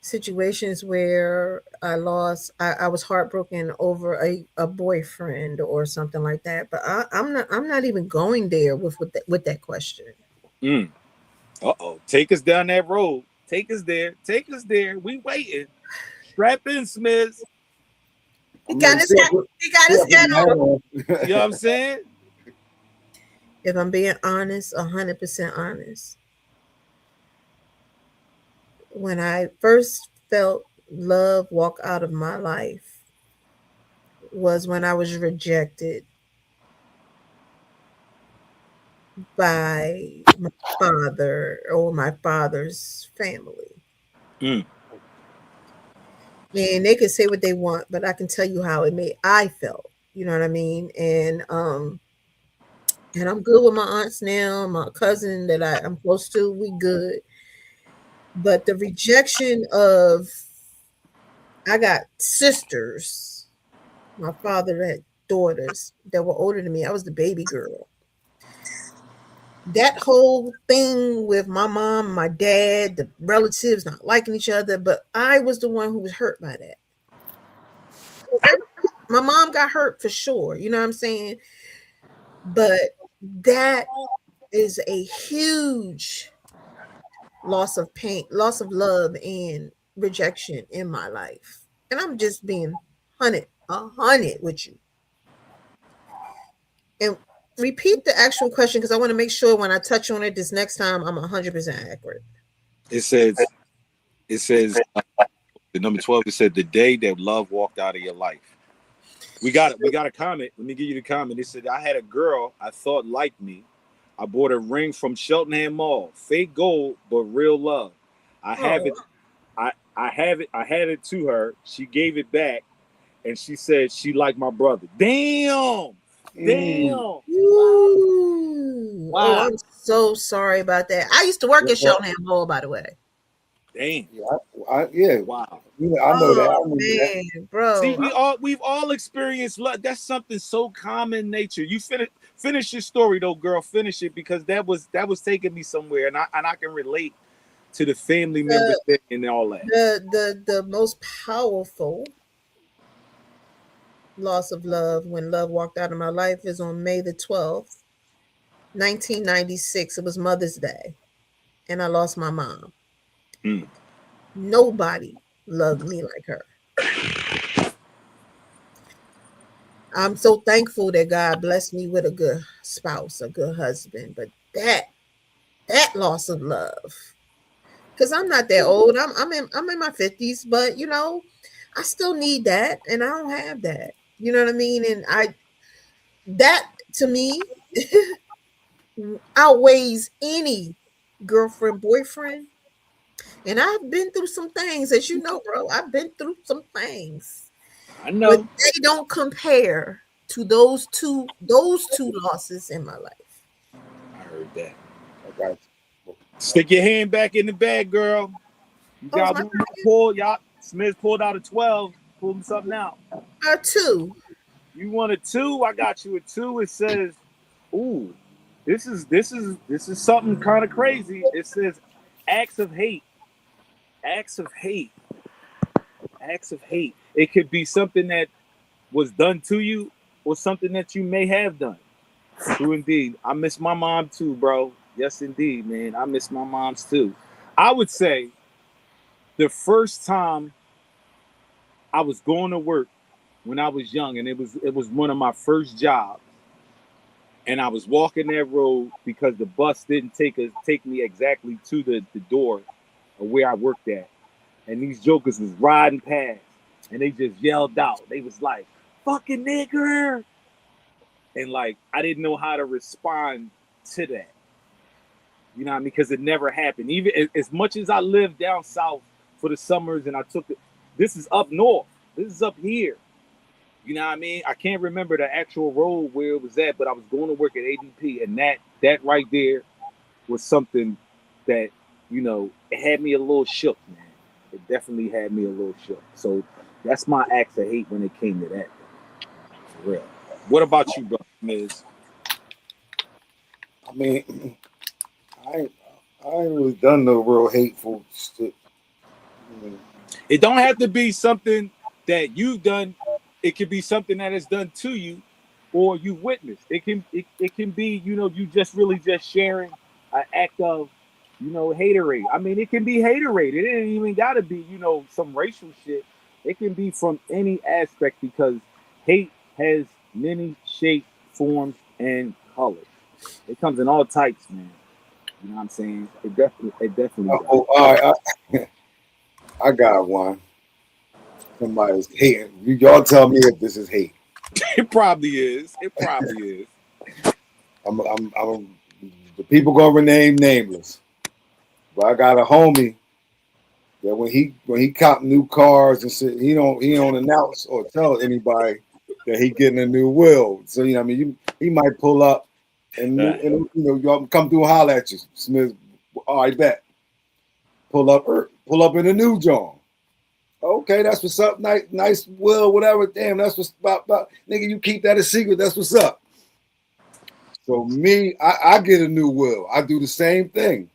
situations where I was heartbroken over a boyfriend or something like that. But I'm not even going there with that question. Uh-oh. Take us down that road. Take us there. Take us there. We waiting. Strap in, Smiths. He got his hat on. You know what I'm saying? If I'm being honest, 100% honest, when I first felt love walk out of my life was when I was rejected by my father or my father's family. Mm. And they can say what they want, but I can tell you how I felt. You know what I mean? And I'm good with my aunts now, my cousin that I'm close to, we good. But the rejection of I got sisters. My father had daughters that were older than me. I was the baby girl. That whole thing with my mom, my dad, the relatives not liking each other, but I was the one who was hurt by that. My mom got hurt for sure, you know what I'm saying? But that is a huge loss of pain, loss of love, and rejection in my life. And I'm just being 100 with you. And repeat the actual question because I want to make sure when I touch on it this next time, I'm 100% accurate. It says, the number 12, it said the day that love walked out of your life. We got a comment. Let me give you the comment. It said, I had a girl I thought liked me. I bought a ring from Cheltenham Mall. Fake gold, but real love. I have it. I had it to her. She gave it back, and she said she liked my brother. Damn. Wow. Oh, I'm so sorry about that. I used to work at Cheltenham Mall, by the way. Damn. Yeah. Wow. Yeah, I know that. Man, bro. See, we've all experienced love. That's something so common in nature. You finish your story though, girl. Finish it because that was taking me somewhere, and I can relate to the family member thing and all that. The most powerful loss of love when love walked out of my life is on May the 12th, 1996. It was Mother's Day, and I lost my mom. Nobody loved me like her. I'm so thankful that God blessed me with a good spouse, a good husband. But that loss of love, because I'm not that old. I'm in my 50s, but you know, I still need that, and I don't have that. You know what I mean? And that to me outweighs any girlfriend, boyfriend. And I've been through some things, as you know, bro. I've been through some things. I know. But they don't compare to those two losses in my life. I heard that. I got you. Stick your hand back in the bag, girl. You got one more pull. Y'all, Smith pulled out a 12. Pulled something out. A 2. You want a 2? I got you a 2. It says, "Ooh, this is something kind of crazy." It says, "Acts of hate." Acts of hate. Acts of hate. It could be something that was done to you or something that you may have done. True indeed. I miss my mom too, bro. Yes, indeed, man. I miss my moms too. I would say the first time I was going to work when I was young, and it was one of my first jobs, and I was walking that road because the bus didn't take me exactly to the door of where I worked at. And these jokers was riding past and they just yelled out. They was like, "Fucking nigger." And like, I didn't know how to respond to that. You know what I mean? Because it never happened. Even as much as I lived down south for the summers and I took it, this is up north. This is up here. You know what I mean? I can't remember the actual road where it was at, but I was going to work at ADP, and that right there was something that, you know, it had me a little shook, man. It definitely had me a little shook. So that's my acts of hate when it came to that. For real. What about you, bro, Miz? I mean, I ain't really done no real hateful shit. It don't have to be something that you've done. It could be something that is done to you or you witnessed. It can be, you just really just sharing an act of, haterade. I mean, it can be haterade. It ain't even gotta be, some racial shit. It can be from any aspect because hate has many shapes, forms, and colors. It comes in all types, man. You know what I'm saying? It definitely does. All right. I got one. Somebody's hating. Y'all tell me if this is hate. It probably is. I'm the people gonna rename nameless. But I got a homie that when he cop new cars and shit, he don't announce or tell anybody that he getting a new wheel. So he might pull up and y'all come through and holler at you. Smith, I bet. Pull up in a new John. Okay, that's what's up. Nice wheel, whatever. Damn, that's what's about. Nigga, you keep that a secret. That's what's up. So me, I get a new wheel. I do the same thing.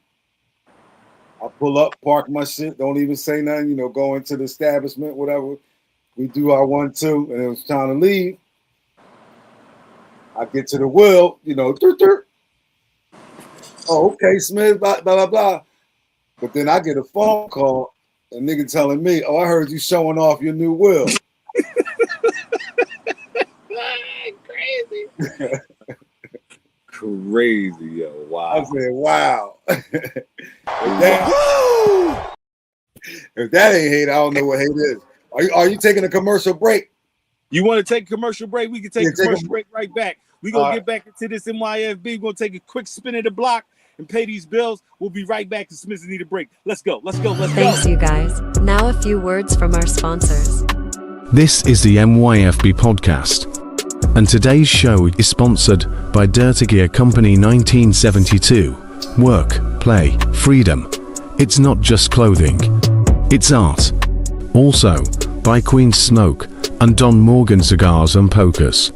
I pull up, park my shit, don't even say nothing, go into the establishment, whatever. We do our 1-2, and it was time to leave. I get to the wheel, Oh, okay, Smith, blah, blah, blah, blah. But then I get a phone call, a nigga telling me, oh, I heard you showing off your new wheel. Crazy. Crazy, yo. Wow. I said, wow. If that ain't hate, I don't know what hate is. Are you taking a commercial break? You want to take a commercial break? We can take a commercial break right back. We're going to get back into this MYFB. We're going to take a quick spin of the block and pay these bills. We'll be right back to Smith's Need a Break. Let's go. Thanks, you guys. Now a few words from our sponsors. This is the MYFB podcast, and today's show is sponsored by Dirty Gear Company 1972. Work, play, freedom. It's not just clothing, it's art. Also, by Queen's Smoke and Don Morgan Cigars and Pokers.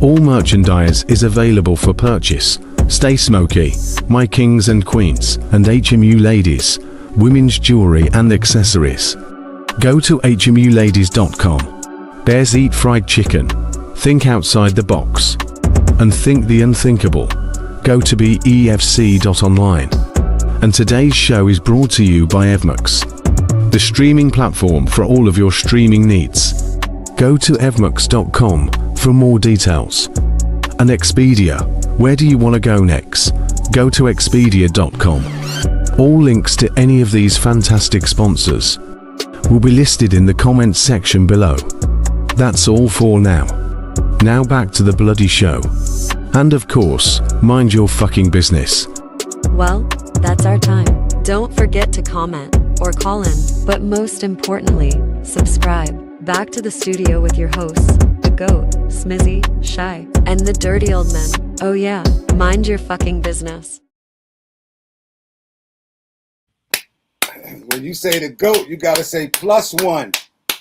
All merchandise is available for purchase. Stay smoky, my kings and queens, and HMU ladies, women's jewelry and accessories. Go to hmuladies.com. Bears eat fried chicken. Think outside the box. And think the unthinkable. Go to BEFC.online. And today's show is brought to you by Evmux, the streaming platform for all of your streaming needs. Go to evmux.com for more details. And Expedia, where do you want to go next? Go to expedia.com. All links to any of these fantastic sponsors will be listed in the comments section below. That's all for now. Now back to the bloody show. And of course, mind your fucking business. Well, that's our time. Don't forget to comment or call in, but most importantly, subscribe. Back to the studio with your hosts, the GOAT, Smizzy, Shy, and the Dirty Old Men. Oh yeah, mind your fucking business. When you say the GOAT, you gotta say +1.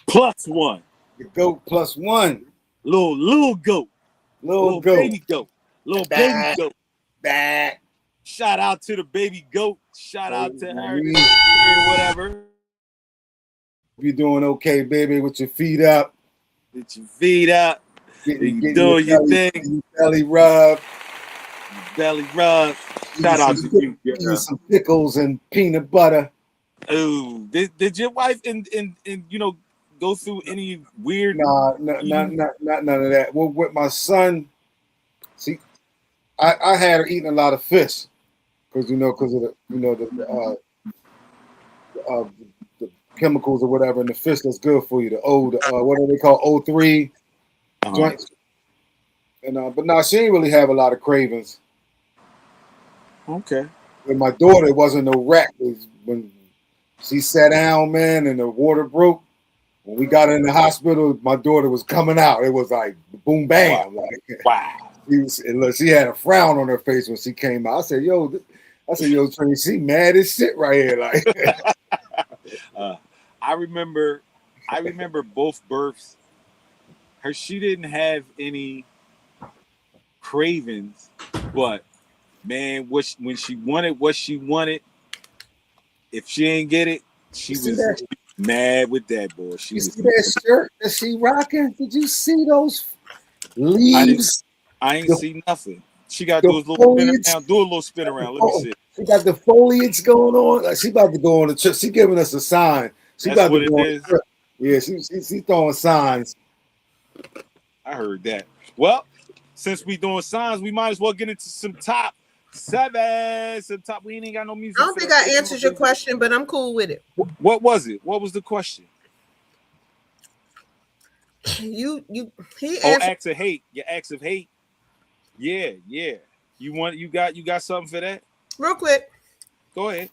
+1. The GOAT +1. Little goat. Little goat. Baby goat. Little baby goat. Back. Shout out to the baby goat. Shout out to her. Whatever. You doing okay, baby, with your feet up. Get your feet up. You doing your thing. Belly rub. Belly rub. Shout out to you, girl. Some pickles and peanut butter. Ooh, did your wife and go through any weird? Nah, not none of that. Well, with my son, see, I had her eating a lot of fish because of the chemicals or whatever in the fish that's good for you. The what do they call O3 joints? And but now she ain't really have a lot of cravings. Okay. With my daughter, it wasn't no rat. When she sat down, man, and the water broke. When we got her in the hospital, my daughter was coming out. It was like boom, bam. Wow. She had a frown on her face when she came out. I said, yo, Trini, she mad as shit right here. Like, I remember both births. She didn't have any cravings, but man, when she wanted what she wanted, if she ain't get it, she was Mad with that boy. She You was see that shirt that she rocking? Did you see those leaves? I ain't The- see nothing. She got to the do a little spin foliage. around. Do a little spin around. Let me see. She got the foliage going on. Like she about to go on the trip. She giving us a sign. She That's about what to it go on is. the trip. Yeah, she throwing signs. I heard that. Well, since we doing signs, we might as well get into some top 7. Some top. We ain't got no music. I don't for think that. I answered your question, but I'm cool with it. What was it? What was the question? He Oh, answered acts of hate. Your acts of hate. Yeah. You got something for that? real quick. Go ahead.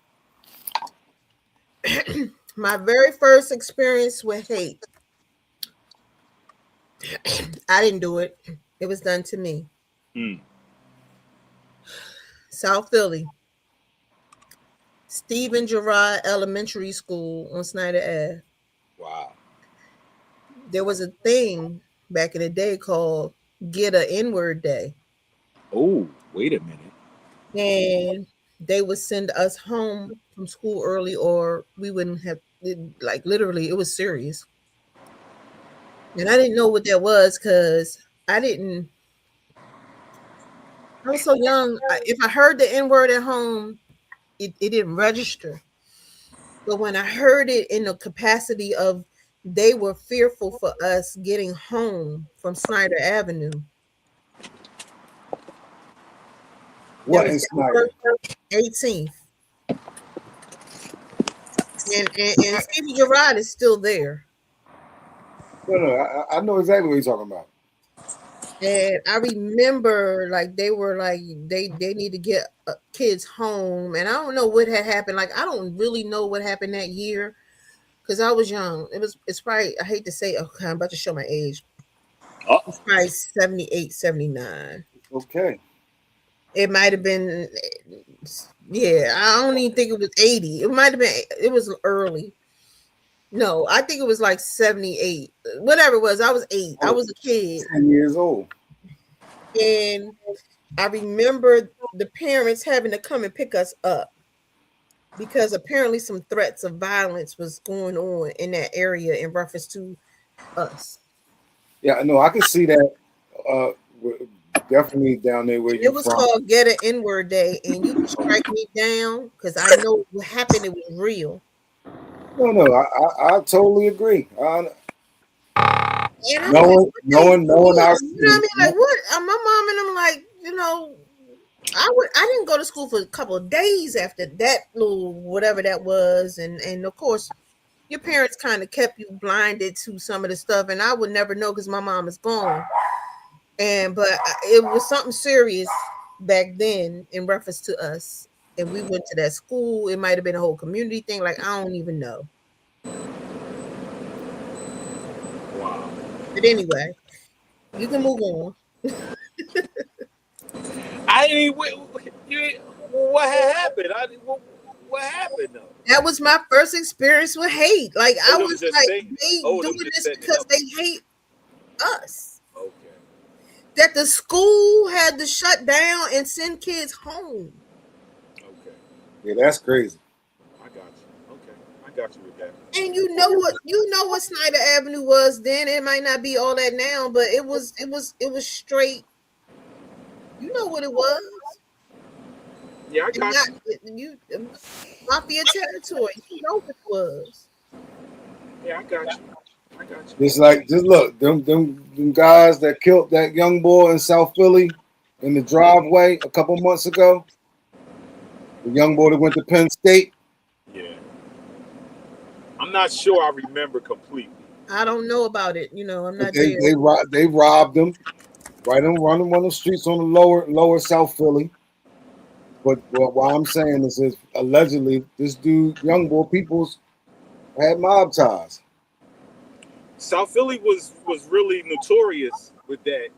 My very first experience with hate. I didn't do it. It was done to me. South Philly. Stephen Gerard Elementary School on Snyder Ave. Wow. There was a thing back in the day called Get a N-Word Day. Oh, wait a minute. And they would send us home from school early, or we wouldn't have, like, literally, it was serious. And I didn't know what that was because I was so young. If I heard the N-word at home, it didn't register. But when I heard it in the capacity of they were fearful for us getting home from Snyder Avenue. What in Snyder? 18th. And Stevie Gerard is still there. No, I know exactly what you're talking about. And I remember, like, they were like, they need to get kids home. And I don't know what had happened. Like, I don't really know what happened that year because I was young. It's probably, I hate to say, okay, I'm about to show my age. It's probably 78, 79. Okay. It might have been, yeah, I don't even think it was 80. It might have been, it was early. No, I think it was like 78. Whatever it was, I was 8. I was a kid. 10 years old. And I remember the parents having to come and pick us up because apparently some threats of violence was going on in that area in reference to us. Yeah, no, I can see that. Definitely down there where It was called Get an N-Word Day, and you can strike me down because I know what happened. It was real. No, I totally agree. And Knowing our, you know what I mean? Like, what? My mom and I'm like, you know, I didn't go to school for a couple of days after that little whatever that was, and of course, your parents kind of kept you blinded to some of the stuff, and I would never know because my mom is gone. But it was something serious back then in reference to us, and we went to that school. It might have been a whole community thing. Like, I don't even know. Wow. But anyway, you can move on. I didn't. What had happened? What happened though? That was my first experience with hate. Like, I them was just like, saying- they them doing just this setting it because up. they hate us. Okay. That the school had to shut down and send kids home. Okay. Yeah, that's crazy. I got you. Okay. I got you with that. And you know what Snyder Avenue was then. It might not be all that now, but it was straight. You know what it was. Yeah, I got you. Mafia territory. You know what it was. Yeah, I got you. Just look, them guys that killed that young boy in South Philly in the driveway a couple months ago. The young boy that went to Penn State. Yeah. I'm not sure I remember completely. I don't know about it. You know, I'm not They there. robbed him right on one of the streets on the lower South Philly. But what I'm saying is allegedly this dude, young boy, Peoples, had mob ties. South Philly was really notorious with that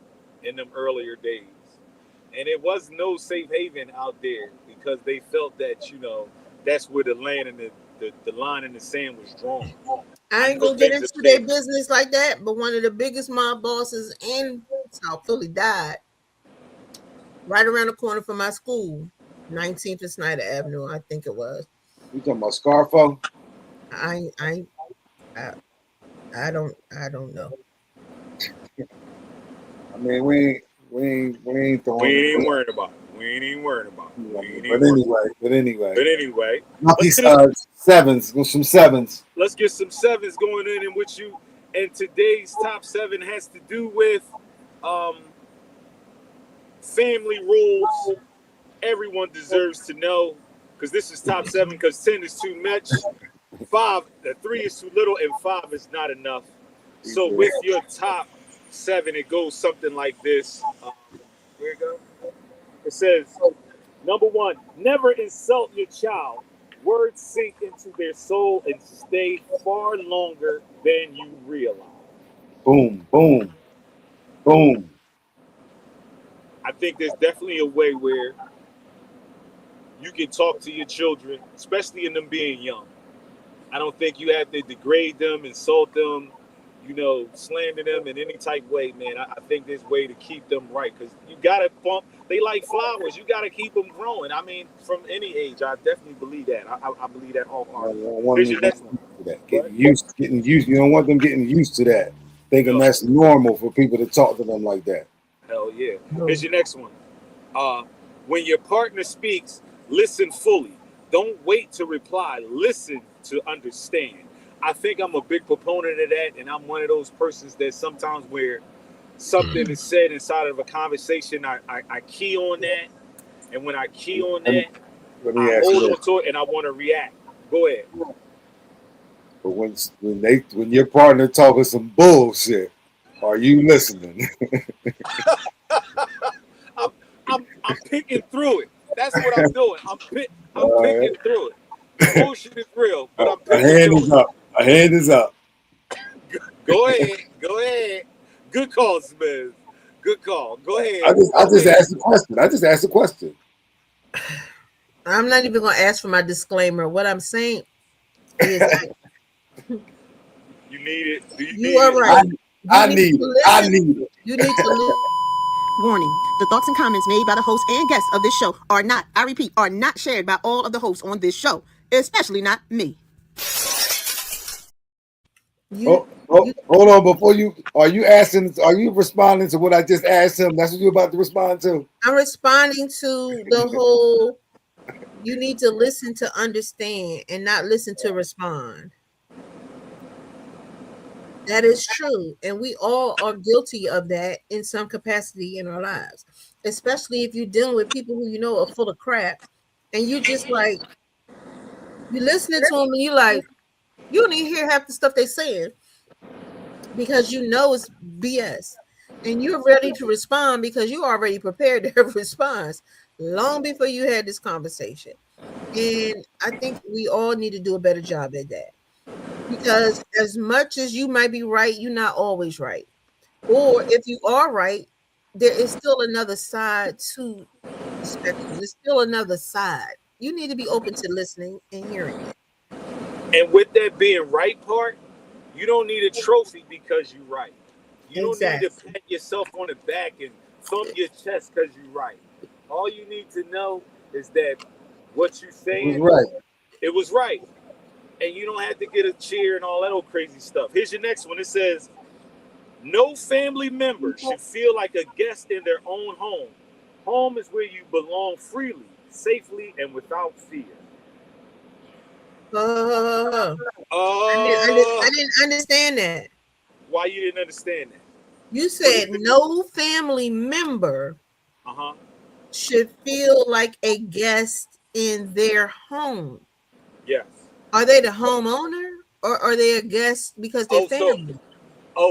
in them earlier days. And it was no safe haven out there because they felt that, you know, that's where the land and the line in the sand was drawn. I ain't gonna get into their business like that, but one of the biggest mob bosses in South Philly died right around the corner from my school, 19th and Snyder Avenue, I think it was. You talking about Scarfo? I I don't know. I mean, we ain't We throwing. ain't even worried about it. We ain't even worried about it. But anyway. Let's get, Sevens. With some sevens. let's get some sevens going in with you. And today's top 7 has to do with family rules. Everyone deserves to know, because this is top 7, because 10 is too much. 3 is too little, and 5 is not enough. So with your top 7, it goes something like this. Here it goes. It says, number 1, never insult your child. Words sink into their soul and stay far longer than you realize. Boom, boom, boom. I think there's definitely a way where you can talk to your children, especially in them being young. I don't think you have to degrade them, insult them, slander them in any type way, man. I think there's a way to keep them right, because you gotta bump. They like flowers. You gotta keep them growing. I mean, from any age, I definitely believe that. I believe that wholeheartedly. Here's your next one. Getting used. You don't want them getting used to that. Thinking that's normal for people to talk to them like that. Hell yeah. Here's your next one. When your partner speaks, listen fully. Don't wait to reply. Listen to understand. I think I'm a big proponent of that, and I'm one of those persons that sometimes where something is said inside of a conversation, I key on that, and when I key on that, I hold on to it, and I want to react. Go ahead. But when your partner talking some bullshit, are you listening? I'm picking through it. That's what I'm doing. I'm picking through it. Bullshit is real, but I'm picking through it. A hand is up. Go ahead. Good call, Smith. Good call. Go ahead. I just asked the question. I'm not even going to ask for my disclaimer. What I'm saying is, you need it. You are right. I need it. You need to listen. Warning, the thoughts and comments made by the host and guests of this show are not, I repeat, are not shared by all of the hosts on this show, especially not me. Hold on, are you responding to what I just asked him? That's what you're about to respond to? I'm responding to the whole, you need to listen to understand and not listen to respond. That is true. And we all are guilty of that in some capacity in our lives, especially if you're dealing with people who are full of crap, and you just like, you're listening to them and you like, you don't even hear half the stuff they saying because it's BS. And you're ready to respond because you already prepared to have a response long before you had this conversation. And I think we all need to do a better job at that. Because as much as you might be right, you're not always right. Or if you are right, there is still another side to the spectrum. There's still another side. You need to be open to listening and hearing it. And with that being right part, you don't need a trophy because you're right. You don't need to pat yourself on the back and thump your chest because you're right. All you need to know is that what you're saying, it was right. And you don't have to get a cheer and all that old crazy stuff. Here's your next one. It says, no family member should feel like a guest in their own home. Home is where you belong freely, safely, and without fear. I didn't understand that. Why you didn't understand that? You said no family member should feel like a guest in their home. Yes. Are they the homeowner or are they a guest because they're family?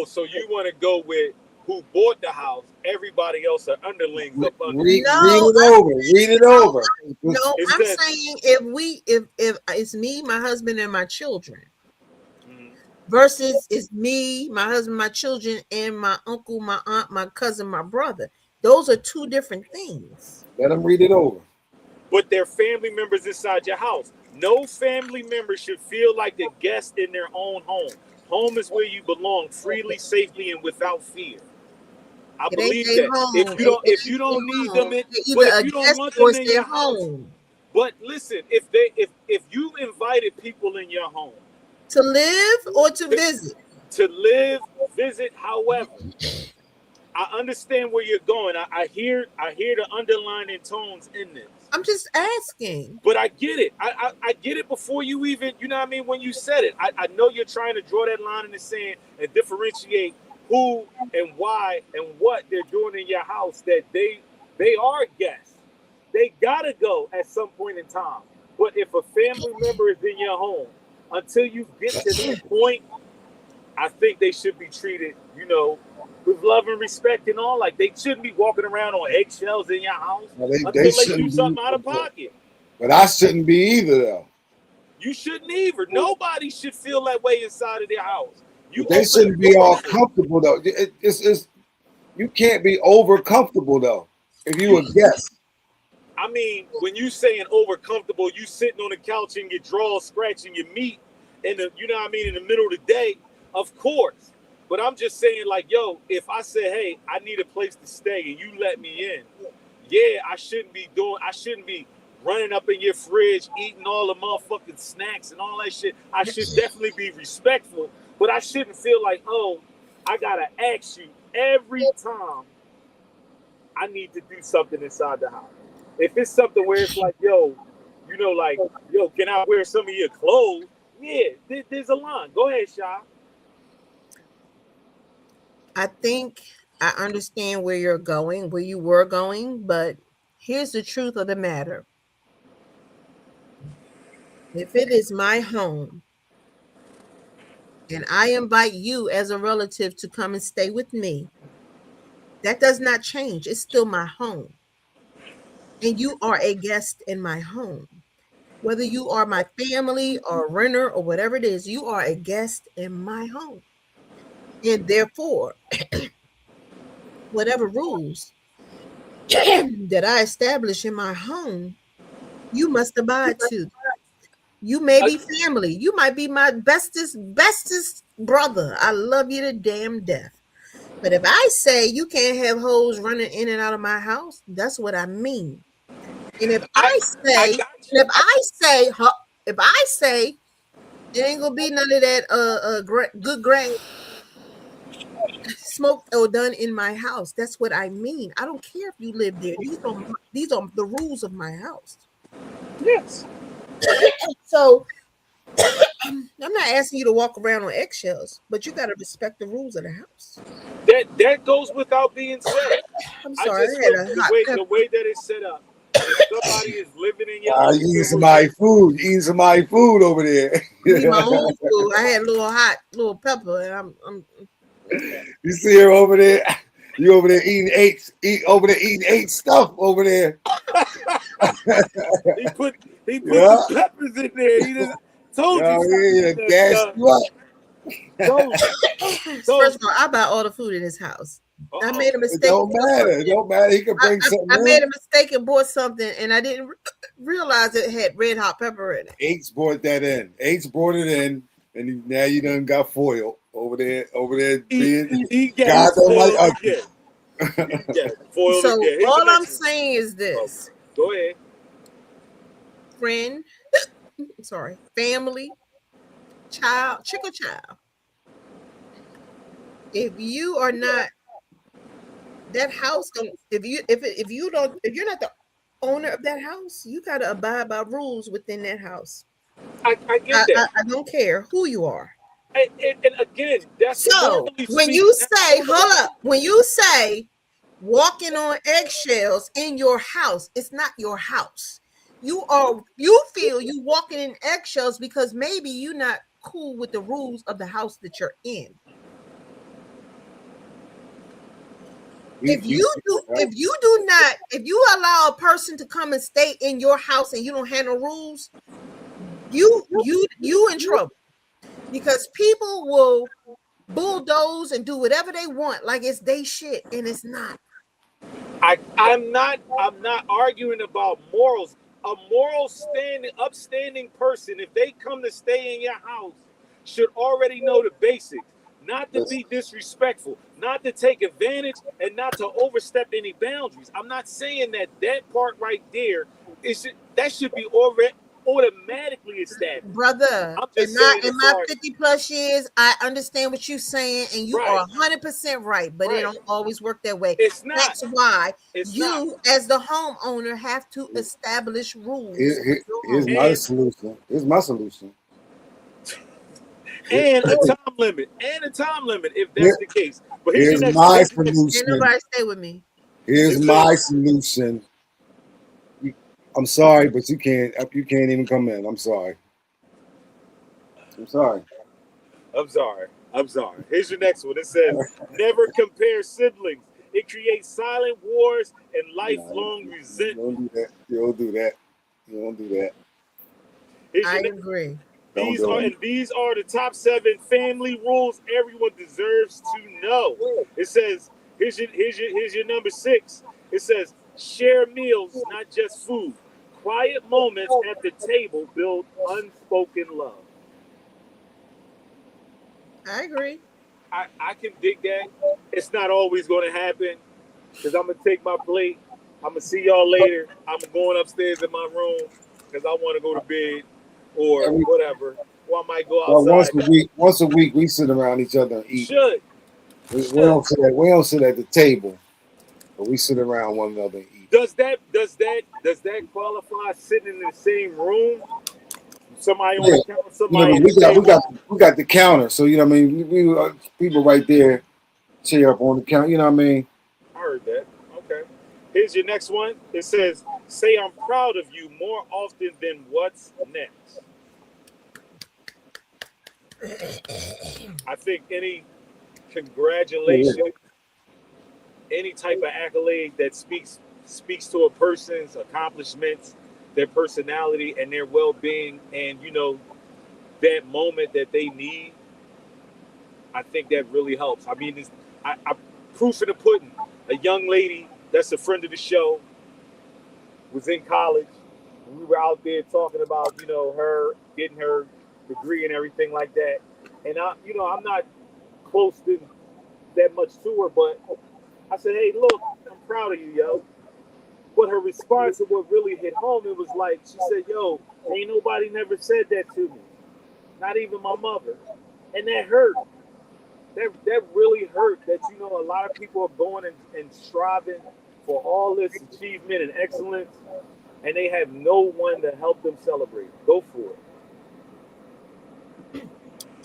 So you want to go with who bought the house? Everybody else are underlings up under. Read it over. No, I'm saying if it's me, my husband, and my children, versus it's me, my husband, my children, and my uncle, my aunt, my cousin, my brother. Those are two different things. Let them read it over. But they're family members inside your house. No family member should feel like a guest in their own home. Home is where you belong freely, safely, and without fear. I believe that. If you don't need them, but if you don't want them in your home. But listen, if you invited people in your home To live or to visit? To live, visit. However, I understand where you're going. I hear the underlying tones in this. I'm just asking. But I get it. I get it before you even, you know what I mean, when you said it. I know you're trying to draw that line in the sand and differentiate who and why and what they're doing in your house, that they are guests. They gotta go at some point in time. But if a family member is in your home, until you get to that point, I think they should be treated, you know, with love and respect and all. Like, they shouldn't be walking around on eggshells in your house until they do something out of pocket. But I shouldn't be either, though. You shouldn't either. Nobody should feel that way inside of their house. They shouldn't be all comfortable, though. It's you can't be over comfortable, though, if you a guest. I mean, when you saying over comfortable, you sitting on the couch and your drawers scratching your meat in the, you know what I mean, in the middle of the day, of course. But I'm just saying, like, yo, if I say, hey, I need a place to stay and you let me in, yeah, I shouldn't be running up in your fridge, eating all the motherfucking snacks and all that shit. I should definitely be respectful, but I shouldn't feel like, oh, I gotta ask you every time I need to do something inside the house. If it's something where it's like, yo, you know, like, yo, can I wear some of your clothes? Yeah, there's a line. Go ahead, Sha. I think I understand where you're going, where you were going, but here's the truth of the matter. If it is my home and I invite you as a relative to come and stay with me, that does not change. It's still my home. And you are a guest in my home. Whether you are my family or a renter or whatever it is, you are a guest in my home. And therefore, whatever rules that I establish in my home, you must abide to. You may be family. You might be my bestest brother. I love you to damn death. But if I say you can't have hoes running in and out of my house, that's what I mean. And if I say it ain't gonna be none of that good grain smoked or done in my house, that's what I mean. I don't care if you live there. These are the rules of my house. Yes. So I'm not asking you to walk around on eggshells, but you got to respect the rules of the house. That goes without being said. I'm sorry. The way that it's set up. If somebody is living in your house, eating somebody's food over there. Eating my own food. I had a little pepper, and I'm You see her over there. You over there eating eight stuff over there. he put the peppers in there. He just told you. Gas you up. First of all, I buy all the food in his house. I made a mistake. It don't matter. He can bring something. I made a mistake and bought something, and I didn't realize it had red hot pepper in it. H brought that in. H brought it in, and now you done got foiled over there. He got foiled again. So all I'm saying is this. Go ahead. Friend, family, child, chick or child. If you are not that house, if you're not the owner of that house, you gotta abide by rules within that house. I get that. I don't care who you are. And again, that's so when you say walking on eggshells in your house, it's not your house. You feel you walking in eggshells because maybe you're not cool with the rules of the house that you're in. If you allow a person to come and stay in your house and you don't have no rules, you in trouble. Because people will bulldoze and do whatever they want like it's they shit, and it's not. I'm not arguing about morals. A upstanding person, if they come to stay in your house, should already know the basics. Not to be disrespectful, not to take advantage, and not to overstep any boundaries. I'm not saying that part right there that should be automatically established. Brother, I'm in just my saying in my 50 plus years, I understand what you're saying, and you are 100% right, but it don't always work that way. It's not. That's why It's you, not. as the homeowner, have to establish rules. Here's my solution. Here's my solution. And a time limit. If that's the case. But here's my solution. Can't nobody stay with me. Here's my solution. I'm sorry, but you can't even come in. I'm sorry. I'm sorry. Here's your next one. It says, never compare siblings. It creates silent wars and lifelong resentment. You don't do that. I agree. These are the top 7 family rules everyone deserves to know. It says, here's your number 6. It says, share meals, not just food. Quiet moments at the table build unspoken love. I agree. I can dig that. It's not always going to happen because I'm going to take my plate. I'm going to see y'all later. I'm going upstairs in my room because I want to go to bed or whatever. Or I might go outside. Once a week, we sit around each other and eat. We don't sit at the table, but we sit around one another and eat. Does that qualify sitting in the same room? Somebody on the counter, somebody we got the counter, so you know what I mean. We people right there, chair up on the counter. You know what I mean. I heard that. Okay. Here's your next one. It says, "Say I'm proud of you more often than what's next." I think any congratulation, any type of accolade that speaks to a person's accomplishments, their personality, and their well-being, and that moment that they need, I think that really helps. I mean, I proof in the pudding. A young lady that's a friend of the show was in college, and we were out there talking about her getting her degree and everything like that. And I'm not close to that much to her, but I said, "Hey, look, I'm proud of you, yo." But her response to what really hit home, it was like, she said, "Yo, ain't nobody never said that to me. Not even my mother." And that hurt. That really hurt that, a lot of people are going and striving for all this achievement and excellence, and they have no one to help them celebrate. Go for it.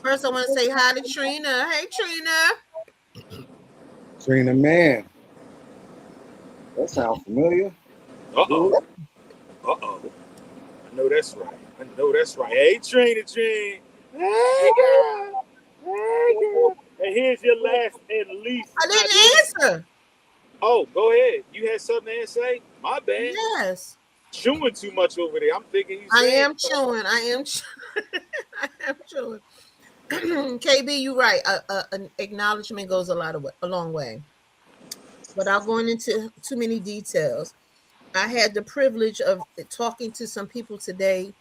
First, I want to say hi to Trina. Hey, Trina. Trina, man. That sounds familiar. Uh-oh. I know that's right. Hey, Trina. Hey, girl. And here's your last and least. I didn't answer. Oh, go ahead. You had something to say? My bad. Yes. Chewing too much over there. I'm thinking you. I am chewing. I am chewing. KB, you're right. An acknowledgement goes a long way. Without going into too many details, I had the privilege of talking to some people today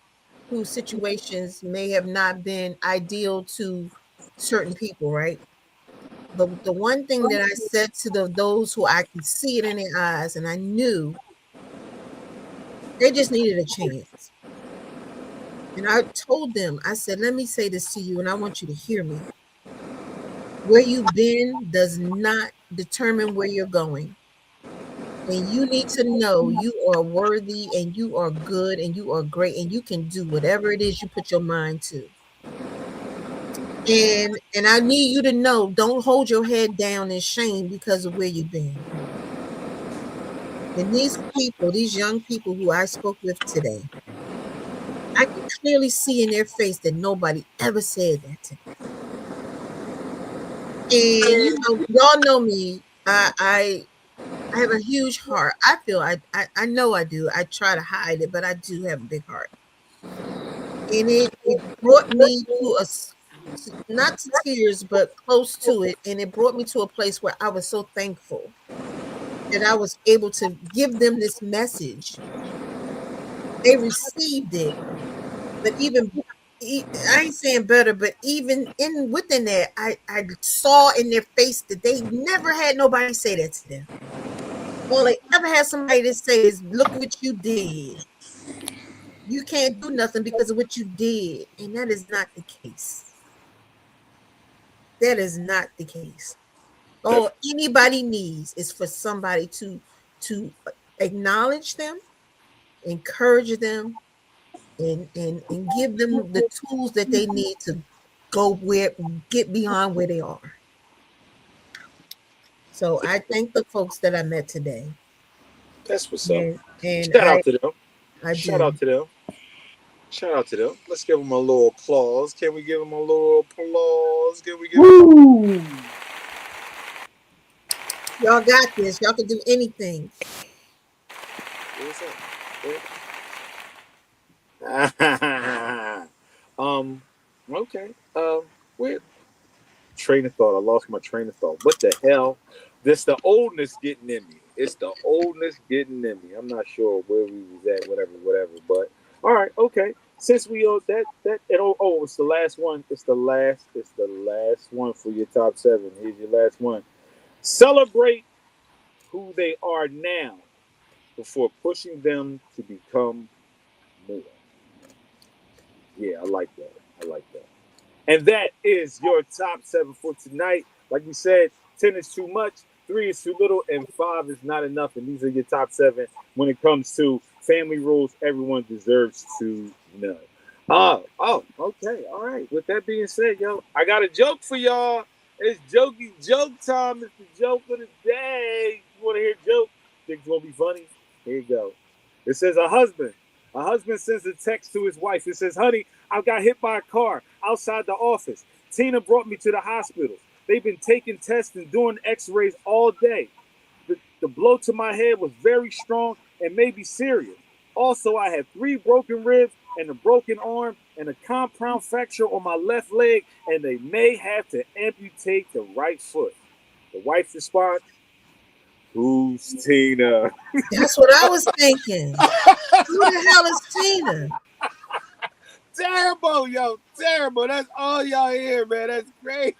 whose situations may have not been ideal to certain people, right? But the one thing that I said to those who I could see it in their eyes, and I knew they just needed a chance. And I told them, I said, let me say this to you, and I want you to hear me. Where you've been does not determine where you're going. And you need to know you are worthy and you are good and you are great and you can do whatever it is you put your mind to. And I need you to know, don't hold your head down in shame because of where you've been. And these people, these young people who I spoke with today, I can clearly see in their face that nobody ever said that to me. And y'all know me. I have a huge heart. I feel I know I do. I try to hide it, but I do have a big heart. And it brought me to not to tears, but close to it. And it brought me to a place where I was so thankful that I was able to give them this message. They received it, but I ain't saying better, but even within that, I saw in their face that they never had nobody say that to them. All they ever had somebody to say is, look what you did. you can't do nothing because of what you did, and that is not the case. That is not the case. All anybody needs is for somebody to acknowledge them, encourage them, and give them the tools that they need to get beyond where they are. So I thank the folks that I met today. That's what's up. And Shout out to them. Shout out to them. Shout out to them. Let's give them a little applause. Can we give them a little applause? Can we give them? Y'all got this. Y'all can do anything. What's up? Okay. Where? Train of thought. I lost my train of thought. What the hell? This the oldness getting in me. It's the oldness getting in me. I'm not sure where we was at, whatever. But all right, okay. Since we it's the last one. It's the last one for your top 7. Here's your last one. Celebrate who they are now before pushing them to become more. Yeah, I like that. And that is your top 7 for tonight. Like we said, 10 is too much, 3 is too little, and 5 is not enough. And these are your top 7 when it comes to family rules everyone deserves to know. Oh, okay. All right. With that being said, yo, I got a joke for y'all. It's jokey joke time. It's the joke of the day. You want to hear a joke? Think it's going to be funny? Here you go. It says a husband sends a text to his wife. It says, honey, I got hit by a car outside the office. Tina brought me to the hospital. They've been taking tests and doing x-rays all day. The blow to my head was very strong and maybe serious. Also, I had 3 broken ribs and a broken arm and a compound fracture on my left leg, and they may have to amputate the right foot. The wife responds, who's Tina? That's what I was thinking. Who the hell is Tina? Terrible, yo. Terrible. That's all y'all hear, man. That's great.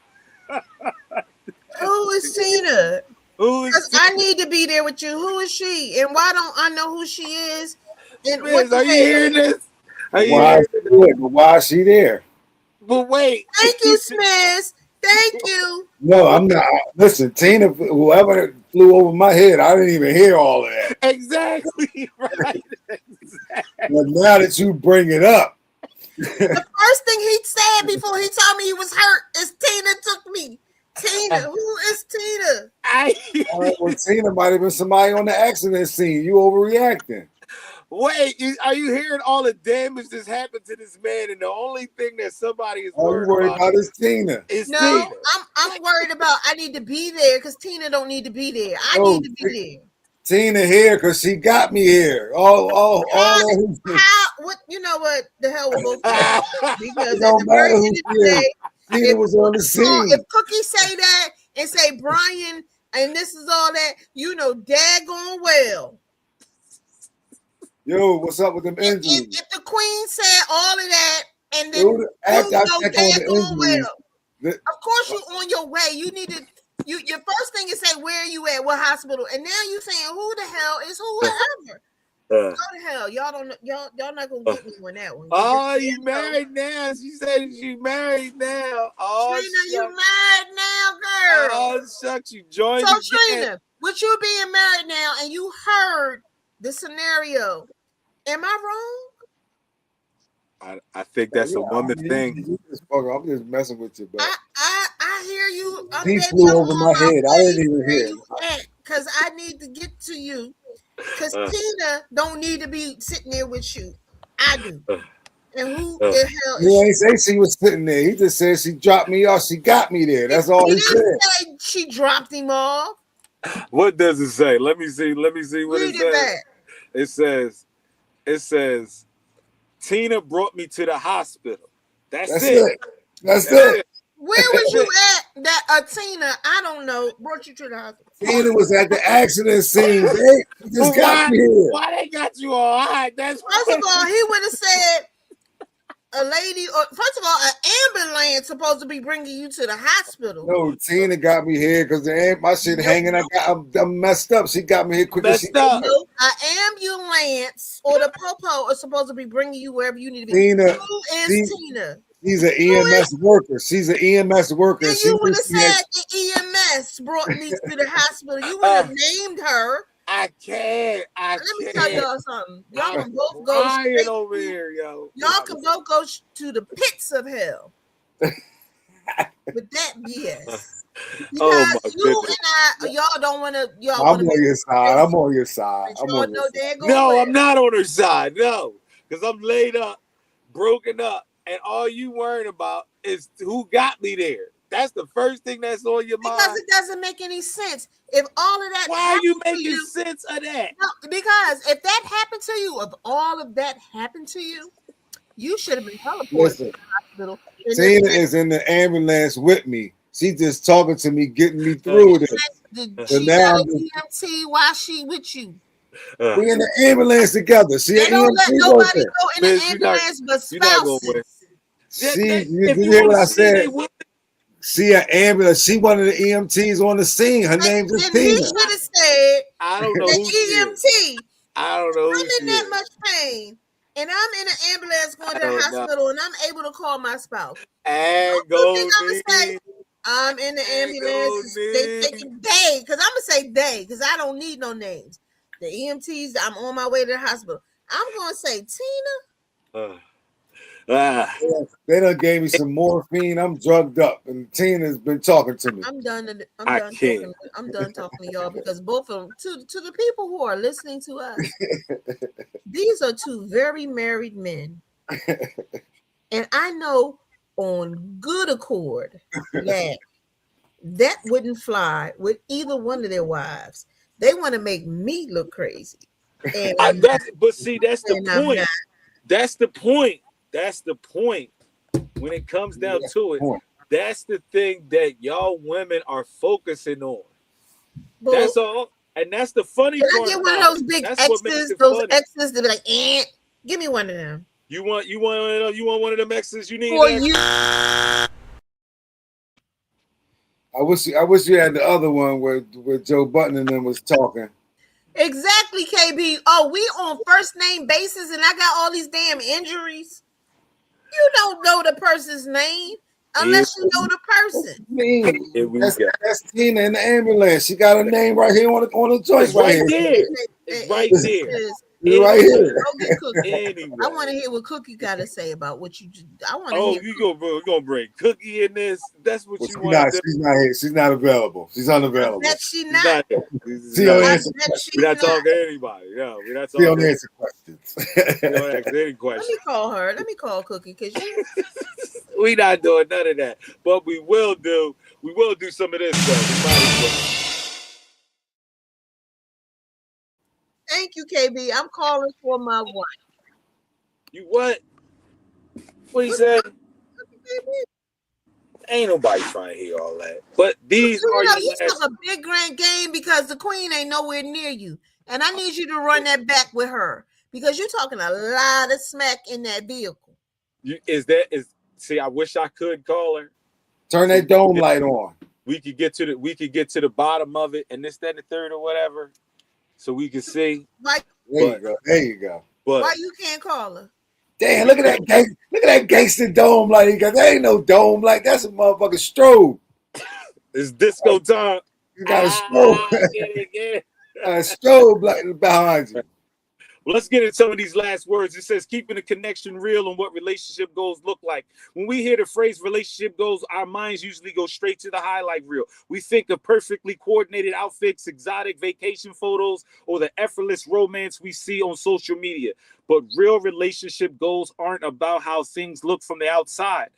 Who is Tina? Who is Tina? I need to be there with you. Who is she? And why don't I know who she is? And are you hearing this? Why is she there? But wait. Thank you, Smith. Thank you. No, I'm not. Listen, Tina, whoever flew over my head, I didn't even hear all of that. Exactly. Right. But now that you bring it up. The first thing he said before he told me he was hurt is Tina took me. Tina, who is Tina? All right, well, Tina might have been somebody on the accident scene. You overreacting. Wait, are you hearing all the damage that's happened to this man? And the only thing that somebody is worried about is Tina. No, I'm worried about I need to be there because Tina don't need to be there. I need to be there. Tina here because she got me here. What you know what the hell we're both because it don't matter who Tina was on the scene. If Cookie say that and say Brian and this is all that, you know daggone well. Yo, what's up with them injuries? If the Queen said all of that and then you know daggone well. Of course you on your way. You need to your first thing is say where are you at, what hospital, and now you saying who the hell is whoever. Go to hell. Y'all don't y'all not gonna get me on that one. Oh, you married now. She said she married now. Oh, Trina, you married now, girl. Oh, shucks, you joined. So Trina, with you being married now and you heard the scenario, am I wrong? I think that's a woman thing. I'm just messing with you, bro. I hear you. He flew over my head. I didn't even hear it. Because I need to get to you. Because Tina don't need to be sitting there with you. I do. And who the hell is he ain't say she was sitting there. He just said she dropped me off. She got me there. That's all he said. Say she dropped him off. What does it say? Let me see what it says. It says Tina brought me to the hospital. That's it. That's it. Where was you at that Tina, I don't know, brought you to the hospital? Tina was at the accident scene. They just got me here. Why they got you all right? That's First of all, he would have said a lady, or first of all, an ambulance supposed to be bringing you to the hospital. No, Tina got me here because my shit hanging. I'm messed up. She got me here quick. Messed up. No, an ambulance or the popo are supposed to be bringing you wherever you need to be. Tina, Who is Tina? She's an EMS worker. She's an EMS worker. And you would have said the EMS brought me to the hospital. You would have named her. I can't. Let me tell y'all something. Y'all can both go straight over here, yo. Y'all can both go to the pits of hell with that BS. Oh my you goodness. and y'all don't want to. I'm on your side. I'm on your side. No, I'm not on her side. No, because I'm laid up, broken up, and all you worrying about is who got me there. That's the first thing that's on your mind. Because it doesn't make any sense. If all of that, why are you making sense of that? No, because if that happened to you, if all of that happened to you, you should have been teleported to the hospital. Tina is in the ambulance with me. She's just talking to me, getting me through this. She got an EMT while she with you. We in the ambulance together. She they don't let nobody go in the ambulance but spouses. You hear what I said? She an ambulance. She one of the EMTs on the scene. Her name is Tina. He should have said, I don't know. The EMT. I don't know. I'm in that much pain, and I'm in an ambulance going to the hospital, and I'm able to call my spouse. And I'm in the ambulance. They, because I'm gonna say they, because I don't need no names. The EMTs. I'm on my way to the hospital. I'm gonna say Tina. They done gave me some morphine. I'm drugged up, and Tina's been talking to me. I'm done talking to y'all because both of them, to the people who are listening to us, these are two very married men, and I know on good accord that wouldn't fly with either one of their wives. They want to make me look crazy. But see, that's the point. That's the point. That's the point. When it comes down to it, that's the thing that y'all women are focusing on. That's all. And that's the funny part. I get one of those big X's, X's that be like, give me one of them. You want one of them X's? You need for you. I wish you had the other one where Joe Button and them was talking. Exactly, KB. Oh, we on first name basis, and I got all these damn injuries. You don't know the person's name unless you know the person. That's Tina in the ambulance. She got her name right here on the joint right here. It's right there. Right here. Anyway. I want to hear what Cookie got to say about what you. I want to. Oh, you gonna bring Cookie in this? That's what you want. She's not here. She's not available. She's unavailable. That she not. We're not talking to anybody. No, we're not talking. She don't answer questions. We don't ask any questions. Let me call her. Let me call Cookie because we not doing none of that. But we will do some of this stuff. We might as well. Thank you, KB. I'm calling for my wife. You what? What he said? Ain't nobody trying to hear all that. But these are you took a big grand game because the queen ain't nowhere near you. And I need you to run that back with her because you're talking a lot of smack in that vehicle. See, I wish I could call her. Turn that dome light on. We could get to the bottom of it and this, that, and the third or whatever. So we can see. There you go. But why you can't call her? Damn, look at that gangster dome light. He got there ain't no dome light. That's a motherfucking strobe. It's disco time. You got a strobe. A strobe light behind you. Well, let's get into some of these last words. It says, keeping the connection real and what relationship goals look like. When we hear the phrase relationship goals, our minds usually go straight to the highlight reel. We think of perfectly coordinated outfits, exotic vacation photos, or the effortless romance we see on social media. But real relationship goals aren't about how things look from the outside.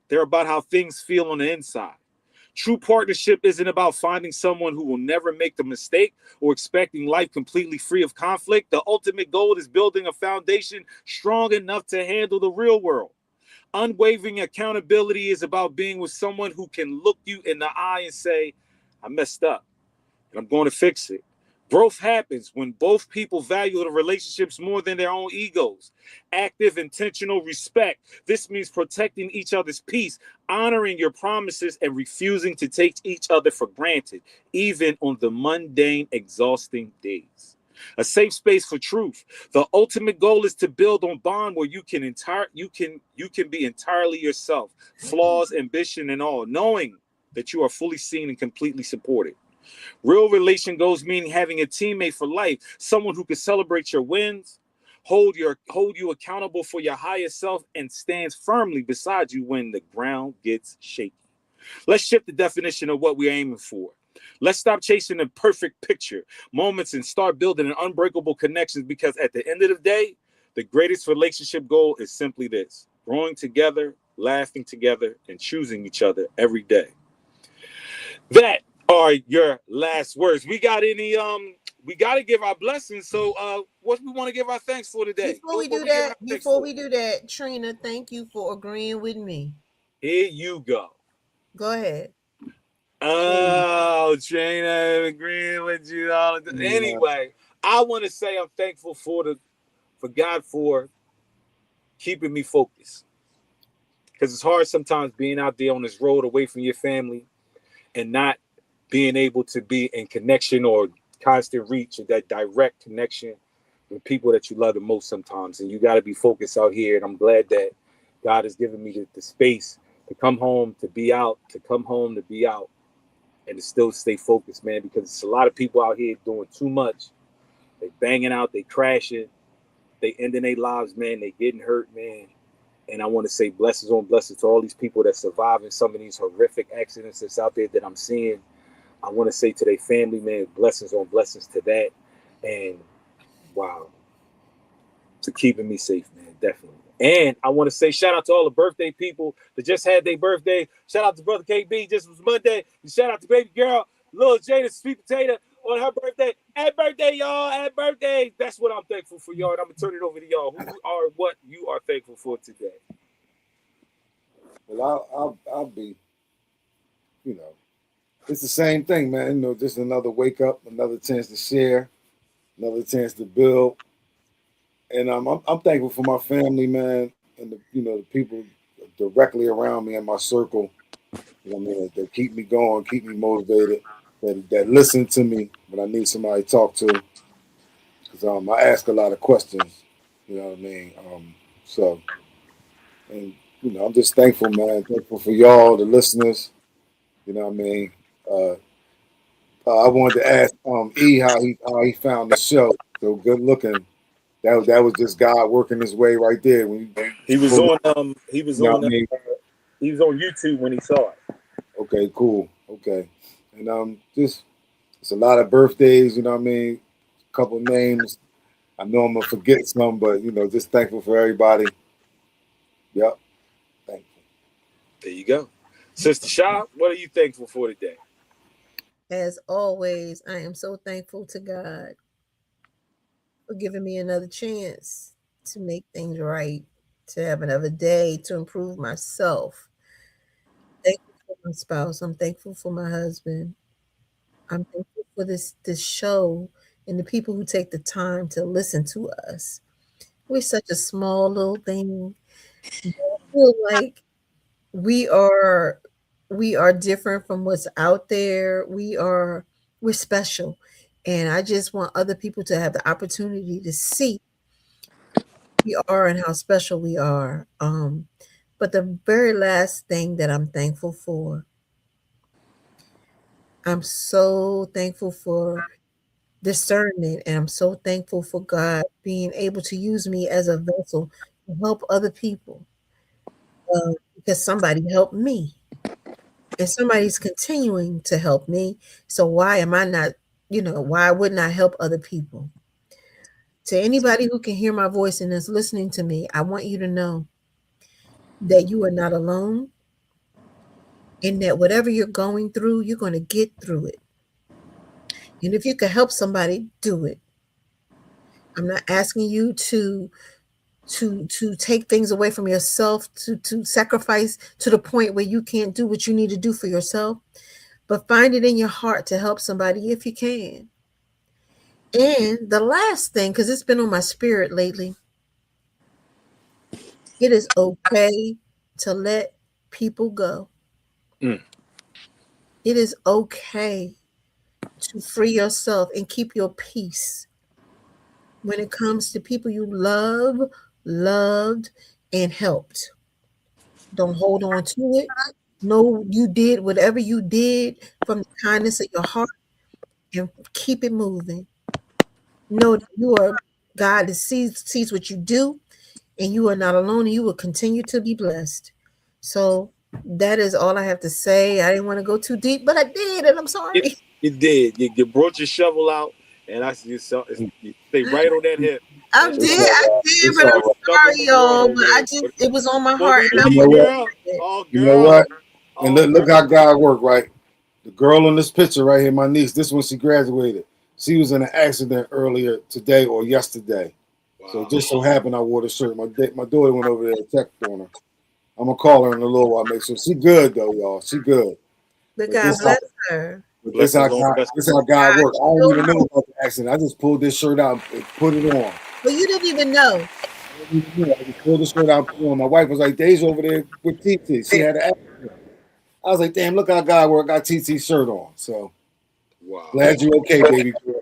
They're about how things feel on the inside. True partnership isn't about finding someone who will never make the mistake or expecting life completely free of conflict. The ultimate goal is building a foundation strong enough to handle the real world. Unwavering accountability is about being with someone who can look you in the eye and say, I messed up and I'm going to fix it. Growth happens when both people value the relationships more than their own egos. Active, intentional respect. This means protecting each other's peace, honoring your promises, and refusing to take each other for granted, even on the mundane, exhausting days. A safe space for truth. The ultimate goal is to build on bond where you can be entirely yourself, flaws, ambition, and all, knowing that you are fully seen and completely supported. Real relation goals meaning having a teammate for life, someone who can celebrate your wins, hold you accountable for your higher self, and stands firmly beside you when the ground gets shaky. Let's shift the definition of what we're aiming for. Let's stop chasing the perfect picture, moments, and start building an unbreakable connections, because at the end of the day, the greatest relationship goal is simply this: growing together, laughing together, and choosing each other every day. That are your last words. We got any we got to give our blessings, so what we want to give our thanks for today? Before we do that, Trina, thank you for agreeing with me. Here you go. Go ahead. Oh, Trina, agreeing with you all. Anyway, I want to say I'm thankful for God for keeping me focused, because it's hard sometimes being out there on this road away from your family and not being able to be in connection or constant reach, or that direct connection with people that you love the most sometimes. And you got to be focused out here. And I'm glad that God has given me the space to come home, to be out, and to still stay focused, man, because it's a lot of people out here doing too much. They banging out, they crashing, they ending their lives, man. They getting hurt, man. And I want to say blessings on blessings to all these people that survive in some of these horrific accidents that's out there that I'm seeing. I want to say to their family, man, blessings on blessings to that. And wow, to keeping me safe, man, definitely. And I want to say shout out to all the birthday people that just had their birthday. Shout out to Brother KB, just was Monday. And shout out to baby girl, Lil Jada Sweet Potato on her birthday. Happy birthday, y'all. Happy birthday. That's what I'm thankful for, y'all. And I'm going to turn it over to y'all. Who are what you are thankful for today? Well, I'll be, it's the same thing, man. Just another wake up, another chance to share, another chance to build. And I'm thankful for my family, man, and the people directly around me in my circle. That keep me going, keep me motivated, that listen to me when I need somebody to talk to. Because I ask a lot of questions, you know what I mean? I'm just thankful, man. Thankful for y'all, the listeners. You know what I mean? I wanted to ask E how he found the show. So good looking. That was just God working his way right there. He was on YouTube when he saw it. Okay, cool. Okay. And just it's a lot of birthdays, you know what I mean? A couple names. I know I'm gonna forget some, but just thankful for everybody. Yep. Thankful. There you go. Sister Shaw, what are you thankful for today? As always, I am so thankful to God for giving me another chance to make things right, to have another day to improve myself. Thankful for my spouse. I'm thankful for my husband. I'm thankful for this show and the people who take the time to listen to us. We're such a small little thing. I feel like we are different from what's out there. We're special. And I just want other people to have the opportunity to see who we are and how special we are. But the very last thing that I'm thankful for, I'm so thankful for discernment, and I'm so thankful for God being able to use me as a vessel to help other people, because somebody helped me and somebody's continuing to help me. So why am I not, why wouldn't I help other people? To anybody who can hear my voice and is listening to me, I want you to know that you are not alone, and that whatever you're going through, you're going to get through it. And if you can help somebody, do it. I'm not asking you to take things away from yourself, to sacrifice to the point where you can't do what you need to do for yourself, but find it in your heart to help somebody if you can. And the last thing, because it's been on my spirit lately, it is okay to let people go. Mm. It is okay to free yourself and keep your peace when it comes to people you loved, and helped. Don't hold on to it. Know you did whatever you did from the kindness of your heart and keep it moving. Know that you are God that sees what you do, and you are not alone, and you will continue to be blessed. So that is all I have to say. I didn't want to go too deep, but I did, and I'm sorry. You did. You brought your shovel out, and you stay right on that hip. I did, but I'm sorry, y'all. But it was on my heart. And You know what? And look how God worked, right? The girl in this picture right here, my niece, this one she graduated. She was in an accident earlier today or yesterday. Wow. So it just so happened I wore the shirt. My daughter went over there and checked on her. I'm going to call her in a little while, make sure. She good, though, y'all. She good. But God bless her. This how God works. I don't even know about the accident. I just pulled this shirt out and put it on. But you didn't even know. I just pulled the shirt out and put it on. My wife was like, Deja over there with TT. She had an accident. I was like, damn, look how God worked. Got TT's shirt on. So, wow. Glad you're okay, baby girl.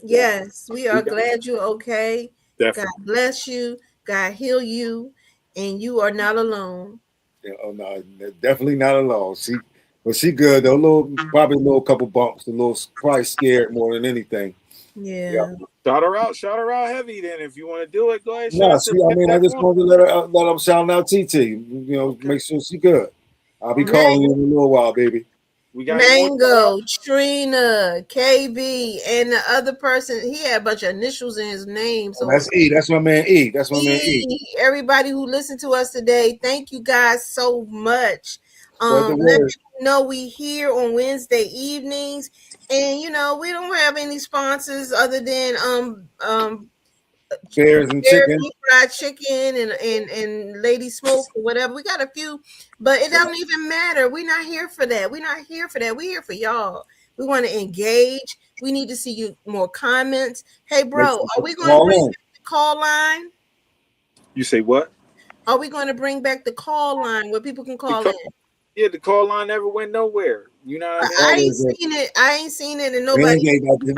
Yes, we are glad you're okay. Definitely. God bless you. God heal you. And you are not alone. Yeah, oh, no, definitely not alone. She good though. Probably a little couple bumps. Probably scared more than anything. Yeah. Shout her out heavy. Then, if you want to do it, go ahead. No, I just wanted to let them shout out TT. Make sure she good. I'll be calling you in a little while, baby. We got Mango, Trina, KB, and the other person. He had a bunch of initials in his name. So that's E. That's my man E. That's my man E. Everybody who listened to us today, thank you guys so much. Let me know we here on Wednesday evenings, and we don't have any sponsors other than Bears and chicken, fried chicken, and Lady Smoke or whatever. We got a few, but it doesn't even matter. We're not here for that. We're here for y'all. We want to engage. We need to see you more comments. Hey, bro, are we going to bring back the call line? You say what? Are we going to bring back the call line where people can call in? Yeah, the call line never went nowhere. You know what I mean? I ain't seen it, and nobody. We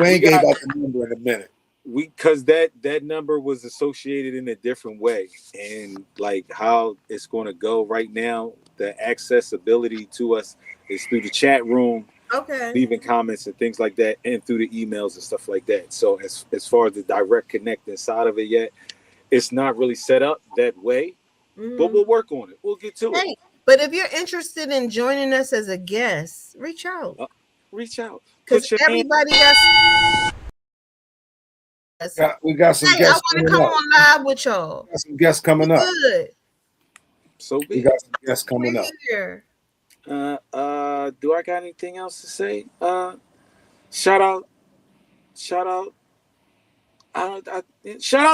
ain't gave out the number in a minute. Because that number was associated in a different way, and like how it's going to go right now, the accessibility to us is through the chat room, leaving comments and things like that, and through the emails and stuff like that. So as far as the direct connect inside of it yet, it's not really set up that way, but we'll work on it. We'll get to it. But if you're interested in joining us as a guest, reach out. Because everybody we got some guests. I want to come on live with y'all. We got some guests coming up. Good. So we got some guests coming up. Here. Do I got anything else to say? Shout out. Shout out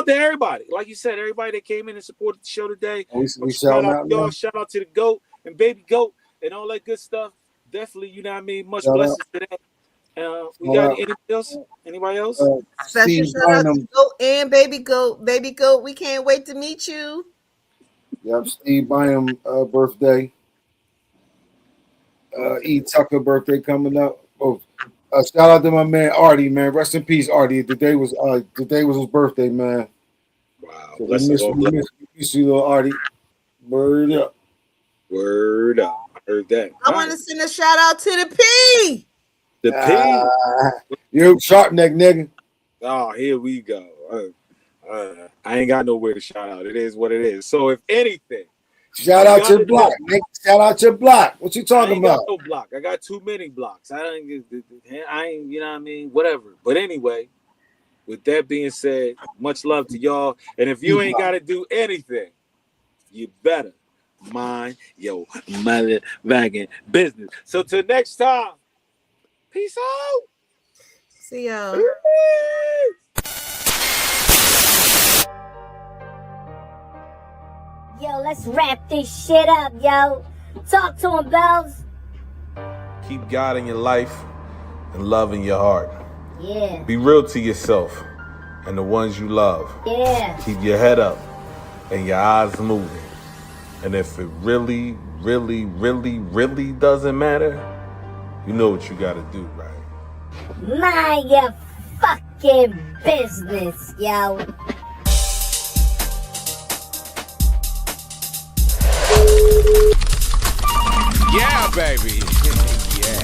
to everybody. Like you said, everybody that came in and supported the show today. We shout out y'all. Shout out to the GOAT and Baby GOAT and all that good stuff. Definitely, you know what I mean? Much blessings to that. We got anything else? Anybody else? Special shout out to GOAT and Baby GOAT. Baby GOAT, we can't wait to meet you. Yep, Steve Bynum birthday. E. Tucker birthday coming up. Shout out to my man Artie, man. Rest in peace, Artie. Today was his birthday, man. Wow. So we miss you, little Artie. Word up. Word up. I heard that. I want to send a shout out to the P. The P. You sharp neck nigga. Oh, here we go. I ain't got nowhere to shout out. It is what it is. So if anything, shout out your block. Shout out your block. What you talking about? No block. I got too many blocks. I ain't, you know what I mean? Whatever. But anyway, with that being said, much love to y'all. And if you ain't got to do anything, you better mind your motherfucking business. So till next time, peace out. See y'all. Yo, let's wrap this shit up, yo. Talk to him, Bells. Keep God in your life and love in your heart. Yeah. Be real to yourself and the ones you love. Yeah. Keep your head up and your eyes moving. And if it really, really, really, really doesn't matter, you know what you gotta do, right? Mind your fucking business, yo. Yeah, baby. Yeah.